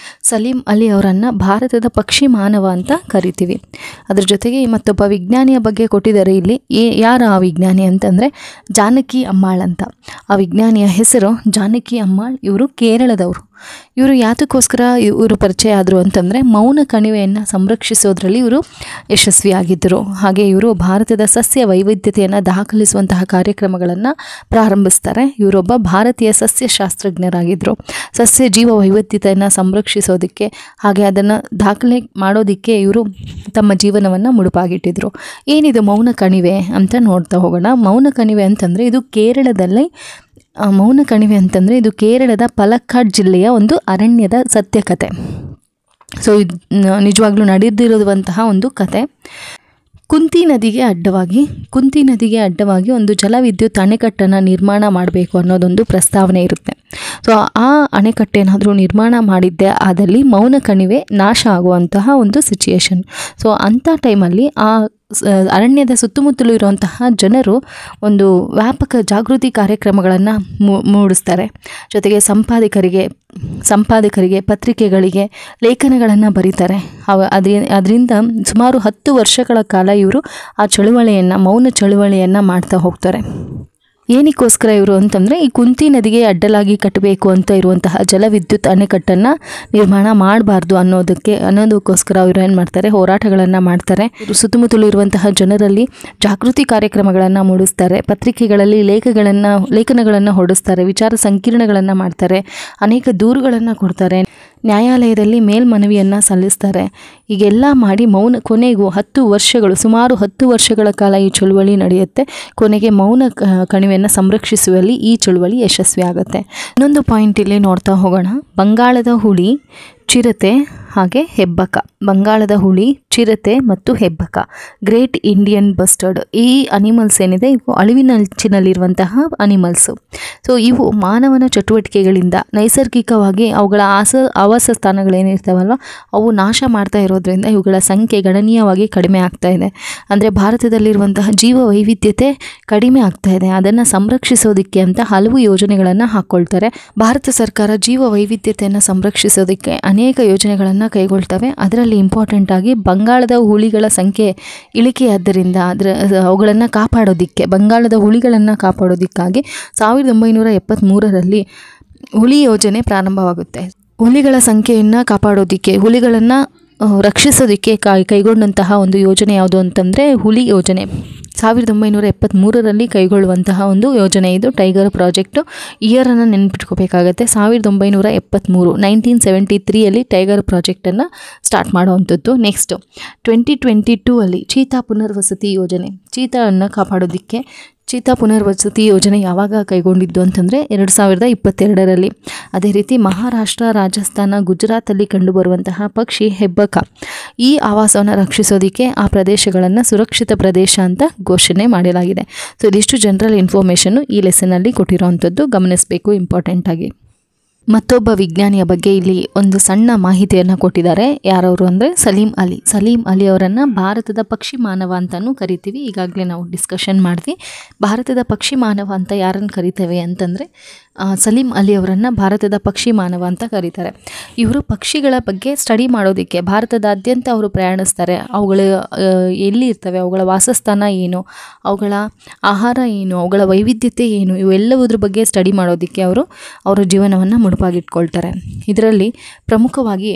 ಸಲೀಂ ಅಲಿ ಅವರನ್ನು ಭಾರತದ ಪಕ್ಷಿ ಮಾನವ ಅಂತ ಕರಿತೀವಿ. ಅದ್ರ ಜೊತೆಗೆ ಮತ್ತೊಬ್ಬ ವಿಜ್ಞಾನಿಯ ಬಗ್ಗೆ ಕೊಟ್ಟಿದ್ದಾರೆ ಇಲ್ಲಿ. ಯಾರು ಆ ವಿಜ್ಞಾನಿ ಅಂತಂದರೆ ಜಾನಕಿ ಅಮ್ಮಾಳ್ ಅಂತ. ಆ ವಿಜ್ಞಾನಿಯ ಹೆಸರು ಜಾನಕಿ ಅಮ್ಮಾಳ್. ಇವರು ಕೇರಳದವರು. ಇವರು ಯಾತಕ್ಕೋಸ್ಕರ ಇವರು ಪರಿಚಯ ಆದರು ಅಂತಂದರೆ ಮೌನ ಕಣಿವೆಯನ್ನು ಸಂರಕ್ಷಿಸೋದ್ರಲ್ಲಿ ಇವರು ಯಶಸ್ವಿಯಾಗಿದ್ದರು. ಹಾಗೆ ಇವರು ಭಾರತದ ಸಸ್ಯ ವೈವಿಧ್ಯತೆಯನ್ನು ದಾಖಲಿಸುವಂತಹ ಕಾರ್ಯಕ್ರಮಗಳನ್ನು ಪ್ರಾರಂಭಿಸ್ತಾರೆ. ಇವರೊಬ್ಬ ಭಾರತೀಯ ಸಸ್ಯಶಾಸ್ತ್ರಜ್ಞರಾಗಿದ್ದರು. ಸಸ್ಯ ಜೀವ ವೈವಿಧ್ಯತೆಯನ್ನು ಸಂರಕ್ಷಿಸೋದಕ್ಕೆ ಹಾಗೆ ಅದನ್ನು ದಾಖಲೆ ಮಾಡೋದಕ್ಕೆ ಇವರು ತಮ್ಮ ಜೀವನವನ್ನು ಮುಡುಪಾಗಿಟ್ಟಿದ್ರು. ಏನಿದು ಮೌನ ಕಣಿವೆ ಅಂತ ನೋಡ್ತಾ ಹೋಗೋಣ. ಮೌನ ಕಣಿವೆ ಅಂತಂದರೆ ಇದು ಕೇರಳದ ಪಲಕ್ಕಾಡ್ ಜಿಲ್ಲೆಯ ಒಂದು ಅರಣ್ಯದ ಸತ್ಯಕಥೆ. ಸೊ ಇದು ನಿಜವಾಗ್ಲೂ ನಡೆದಿರುವಂತಹ ಒಂದು ಕತೆ. ಕುಂತಿ ನದಿಗೆ ಅಡ್ಡವಾಗಿ ಒಂದು ಜಲವಿದ್ಯುತ್ ಅಣೆಕಟ್ಟನ್ನು ನಿರ್ಮಾಣ ಮಾಡಬೇಕು ಅನ್ನೋದೊಂದು ಪ್ರಸ್ತಾವನೆ ಇರುತ್ತೆ. ಸೊ ಆ ಅಣೆಕಟ್ಟೇನಾದರೂ ನಿರ್ಮಾಣ ಮಾಡಿದ್ದೆ ಆದಲ್ಲಿ ಮೌನ ಕಣಿವೆ ನಾಶ ಆಗುವಂತಹ ಒಂದು ಸಿಚುಯೇಷನ್. ಸೊ ಅಂಥ ಟೈಮಲ್ಲಿ ಆ ಅರಣ್ಯದ ಸುತ್ತಮುತ್ತಲೂ ಇರುವಂತಹ ಜನರು ಒಂದು ವ್ಯಾಪಕ ಜಾಗೃತಿ ಕಾರ್ಯಕ್ರಮಗಳನ್ನು ಮೂಡಿಸ್ತಾರೆ. ಜೊತೆಗೆ ಸಂಪಾದಕರಿಗೆ ಪತ್ರಿಕೆಗಳಿಗೆ ಲೇಖನಗಳನ್ನು ಬರೀತಾರೆ. ಅದರಿಂದ ಸುಮಾರು 10 ವರ್ಷಗಳ ಕಾಲ ಇವರು ಆ ಚಳುವಳಿಯನ್ನು ಮೌನ ಚಳುವಳಿಯನ್ನು ಮಾಡ್ತಾ ಹೋಗ್ತಾರೆ. ಏನಕ್ಕೋಸ್ಕರ ಇವರು ಅಂತಂದರೆ ಈ ಕುಂತಿ ನದಿಗೆ ಅಡ್ಡಲಾಗಿ ಕಟ್ಟಬೇಕು ಅಂತ ಇರುವಂತಹ ಜಲವಿದ್ಯುತ್ ಅಣೆಕಟ್ಟನ್ನು ನಿರ್ಮಾಣ ಮಾಡಬಾರ್ದು ಅನ್ನೋದಕ್ಕೋಸ್ಕರ ಅವರು ಏನು ಮಾಡ್ತಾರೆ, ಹೋರಾಟಗಳನ್ನು ಮಾಡ್ತಾರೆ. ಸುತ್ತಮುತ್ತಲೂ ಇರುವಂತಹ ಜನರಲ್ಲಿ ಜಾಗೃತಿ ಕಾರ್ಯಕ್ರಮಗಳನ್ನು ಮೂಡಿಸ್ತಾರೆ, ಪತ್ರಿಕೆಗಳಲ್ಲಿ ಲೇಖನಗಳನ್ನು ಹೊರಡಿಸ್ತಾರೆ, ವಿಚಾರ ಸಂಕಿರಣಗಳನ್ನು ಮಾಡ್ತಾರೆ, ಅನೇಕ ದೂರುಗಳನ್ನು ಕೊಡ್ತಾರೆ, ನ್ಯಾಯಾಲಯದಲ್ಲಿ ಮೇಲ್ಮನವಿಯನ್ನು ಸಲ್ಲಿಸ್ತಾರೆ. ಹೀಗೆಲ್ಲ ಮಾಡಿ ಕೊನೆಗೂ 10 ವರ್ಷಗಳು, ಸುಮಾರು 10 ವರ್ಷಗಳ ಕಾಲ ಈ ಚಳುವಳಿ ನಡೆಯುತ್ತೆ. ಕೊನೆಗೆ ಮೌನ ಕಣಿವೆಯನ್ನು ಸಂರಕ್ಷಿಸುವಲ್ಲಿ ಈ ಚಳುವಳಿ ಯಶಸ್ವಿ ಆಗುತ್ತೆ. ಇನ್ನೊಂದು ಪಾಯಿಂಟ್ ಇಲ್ಲಿ ನೋಡ್ತಾ ಹೋಗೋಣ. ಬಂಗಾಳದ ಹುಲಿ, ಚಿರತೆ ಹಾಗೆ ಹೆಬ್ಬಕ. ಬಂಗಾಳದ ಹುಲಿ, ಚಿರತೆ ಮತ್ತು ಹೆಬ್ಬಕ, ಗ್ರೇಟ್ ಇಂಡಿಯನ್ ಬಸ್ಟರ್ಡ್, ಈ ಅನಿಮಲ್ಸ್ ಏನಿದೆ ಇವು ಅಳಿವಿನಂಚಿನಲ್ಲಿರುವಂತಹ ಅನಿಮಲ್ಸು. ಸೊ ಇವು ಮಾನವನ ಚಟುವಟಿಕೆಗಳಿಂದ ನೈಸರ್ಗಿಕವಾಗಿ ಅವುಗಳ ಆವಾಸ ಸ್ಥಾನಗಳೇನಿರ್ತಾವಲ್ವ ಅವು ನಾಶ ಮಾಡ್ತಾ ಇರೋದ್ರಿಂದ ಇವುಗಳ ಸಂಖ್ಯೆ ಗಣನೀಯವಾಗಿ ಕಡಿಮೆ ಆಗ್ತಾ ಇದೆ. ಅಂದರೆ ಭಾರತದಲ್ಲಿರುವಂತಹ ಜೀವ ವೈವಿಧ್ಯತೆ ಕಡಿಮೆ ಆಗ್ತಾ ಇದೆ. ಅದನ್ನು ಸಂರಕ್ಷಿಸೋದಕ್ಕೆ ಅಂತ ಹಲವು ಯೋಜನೆಗಳನ್ನು ಹಾಕ್ಕೊಳ್ತಾರೆ. ಭಾರತ ಸರ್ಕಾರ ಜೀವ ವೈವಿಧ್ಯತೆಯನ್ನು ಸಂರಕ್ಷಿಸೋದಕ್ಕೆ ಅನೇಕ ಯೋಜನೆಗಳನ್ನು ಕೈಗೊಳ್ತವೆ. ಅದರಲ್ಲಿ ಇಂಪಾರ್ಟೆಂಟ್ ಆಗಿ ಬಂಗಾಳದ ಹುಲಿಗಳ ಸಂಖ್ಯೆ ಇಳಿಕೆಯಾದ್ದರಿಂದ ಅವುಗಳನ್ನು ಕಾಪಾಡೋದಕ್ಕೆ, ಬಂಗಾಳದ ಹುಲಿಗಳನ್ನು ಕಾಪಾಡೋದಕ್ಕಾಗಿ 1973ರಲ್ಲಿ ಹುಲಿ ಯೋಜನೆ ಪ್ರಾರಂಭವಾಗುತ್ತೆ. ಹುಲಿಗಳ ಸಂಖ್ಯೆಯನ್ನು ಕಾಪಾಡೋದಕ್ಕೆ, ಹುಲಿಗಳನ್ನು ರಕ್ಷಿಸೋದಕ್ಕೆ ಕೈಗೊಂಡಂತಹ ಒಂದು ಯೋಜನೆ ಯಾವುದು ಅಂತಂದರೆ ಹುಲಿ ಯೋಜನೆ. 1973ರಲ್ಲಿ ಕೈಗೊಳ್ಳುವಂತಹ ಒಂದು ಯೋಜನೆ ಇದು. ಟೈಗರ್ ಪ್ರಾಜೆಕ್ಟು ಇಯರನ್ನು ನೆನ್ಪಿಟ್ಕೋಬೇಕಾಗತ್ತೆ. 1973 ಟೈಗರ್ ಪ್ರಾಜೆಕ್ಟನ್ನು ಸ್ಟಾರ್ಟ್ ಮಾಡುವಂಥದ್ದು. ನೆಕ್ಸ್ಟು 2022 ಚೀತಾ ಪುನರ್ವಸತಿ ಯೋಜನೆ. ಚೀತಾವನ್ನು ಕಾಪಾಡೋದಕ್ಕೆ ಚೀತಾ ಪುನರ್ವಸತಿ ಯೋಜನೆ ಯಾವಾಗ ಕೈಗೊಂಡಿದ್ದು ಅಂತಂದರೆ 2022ರಲ್ಲಿ. ಅದೇ ರೀತಿ ಮಹಾರಾಷ್ಟ್ರ, ರಾಜಸ್ಥಾನ, ಗುಜರಾತಲ್ಲಿ ಕಂಡುಬರುವಂತಹ ಪಕ್ಷಿ ಹೆಬ್ಬಕ, ಈ ಆವಾಸವನ್ನು ರಕ್ಷಿಸೋದಕ್ಕೆ ಆ ಪ್ರದೇಶಗಳನ್ನು ಸುರಕ್ಷಿತ ಪ್ರದೇಶ ಅಂತ ಘೋಷಣೆ ಮಾಡಲಾಗಿದೆ. ಸೊ ಇದಿಷ್ಟು ಜನರಲ್ ಇನ್ಫಾರ್ಮೇಷನ್ನು ಈ ಲೆಸನಲ್ಲಿ ಕೊಟ್ಟಿರೋವಂಥದ್ದು, ಗಮನಿಸಬೇಕು ಇಂಪಾರ್ಟೆಂಟ್ ಆಗಿ. ಮತ್ತೊಬ್ಬ ವಿಜ್ಞಾನಿಯ ಬಗ್ಗೆ ಇಲ್ಲಿ ಒಂದು ಸಣ್ಣ ಮಾಹಿತಿಯನ್ನು ಕೊಟ್ಟಿದ್ದಾರೆ. ಯಾರವರು ಅಂದರೆ ಸಲೀಂ ಅಲಿ ಅವರನ್ನು ಭಾರತದ ಪಕ್ಷಿ ಮಾನವ ಅಂತಲೂ ಕರಿತೀವಿ. ಈಗಾಗಲೇ ನಾವು ಡಿಸ್ಕಷನ್ ಮಾಡಿದ್ವಿ. ಭಾರತದ ಪಕ್ಷಿ ಮಾನವ ಅಂತ ಯಾರನ್ನು ಕರಿತೇವೆ ಅಂತಂದರೆ ಸಲೀಂ ಅಲಿ ಅವರನ್ನು ಭಾರತದ ಪಕ್ಷಿ ಮಾನವ ಅಂತ ಕರೀತಾರೆ. ಇವರು ಪಕ್ಷಿಗಳ ಬಗ್ಗೆ ಸ್ಟಡಿ ಮಾಡೋದಕ್ಕೆ ಭಾರತದಾದ್ಯಂತ ಅವರು ಪ್ರಯಾಣಿಸ್ತಾರೆ. ಅವುಗಳ ಎಲ್ಲಿ ಇರ್ತವೆ, ಅವುಗಳ ವಾಸಸ್ಥಾನ ಏನು, ಅವುಗಳ ಆಹಾರ ಏನು, ಅವುಗಳ ವೈವಿಧ್ಯತೆ ಏನು, ಇವೆಲ್ಲವುದ್ರ ಬಗ್ಗೆ ಸ್ಟಡಿ ಮಾಡೋದಕ್ಕೆ ಅವರ ಜೀವನವನ್ನು ಮುಡುಪಾಗಿಟ್ಕೊಳ್ತಾರೆ. ಇದರಲ್ಲಿ ಪ್ರಮುಖವಾಗಿ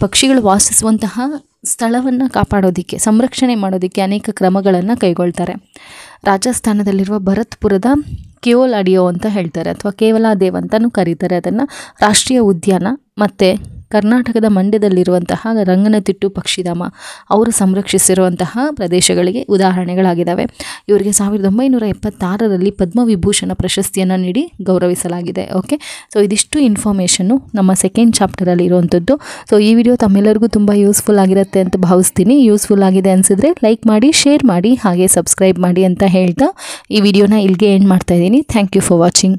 ಪಕ್ಷಿಗಳು ವಾಸಿಸುವಂತಹ ಸ್ಥಳವನ್ನು ಕಾಪಾಡೋದಕ್ಕೆ, ಸಂರಕ್ಷಣೆ ಮಾಡೋದಕ್ಕೆ ಅನೇಕ ಕ್ರಮಗಳನ್ನು ಕೈಗೊಳ್ತಾರೆ. ರಾಜಸ್ಥಾನದಲ್ಲಿರುವ ಭರತ್ಪುರದ ಕೇವಲಾಡಿಯೋ ಅಂತ ಹೇಳ್ತಾರೆ, ಅಥವಾ ಕೇವಲಾದೇವ್ ಅಂತಲೂ ಕರೀತಾರೆ ಅದನ್ನು, ರಾಷ್ಟ್ರೀಯ ಉದ್ಯಾನ. ಮತ್ತು ಕರ್ನಾಟಕದ ಮಂಡ್ಯದಲ್ಲಿರುವಂತಹ ರಂಗನತಿಟ್ಟು ಪಕ್ಷಿಧಾಮ ಅವರು ಸಂರಕ್ಷಿಸಿರುವಂತಹ ಪ್ರದೇಶಗಳಿಗೆ ಉದಾಹರಣೆಗಳಾಗಿದ್ದಾವೆ. ಇವರಿಗೆ 1976ರಲ್ಲಿ ಪದ್ಮವಿಭೂಷಣ ಪ್ರಶಸ್ತಿಯನ್ನು ನೀಡಿ ಗೌರವಿಸಲಾಗಿದೆ. ಓಕೆ, ಸೊ ಇದಿಷ್ಟು ಇನ್ಫಾರ್ಮೇಷನ್ನು ನಮ್ಮ ಸೆಕೆಂಡ್ ಚಾಪ್ಟರಲ್ಲಿ ಇರುವಂಥದ್ದು. ಸೊ ಈ ವಿಡಿಯೋ ತಮ್ಮೆಲ್ಲರಿಗೂ ತುಂಬ ಯೂಸ್ಫುಲ್ ಆಗಿರುತ್ತೆ ಅಂತ ಭಾವಿಸ್ತೀನಿ. ಯೂಸ್ಫುಲ್ ಆಗಿದೆ ಅನಿಸಿದ್ರೆ ಲೈಕ್ ಮಾಡಿ, ಶೇರ್ ಮಾಡಿ, ಹಾಗೆ ಸಬ್ಸ್ಕ್ರೈಬ್ ಮಾಡಿ ಅಂತ ಹೇಳ್ತಾ ಈ ವಿಡಿಯೋನ ಇಲ್ಲಿಗೆ ಎಂಡ್ ಮಾಡ್ತಾ ಇದ್ದೀನಿ. Thank you for watching.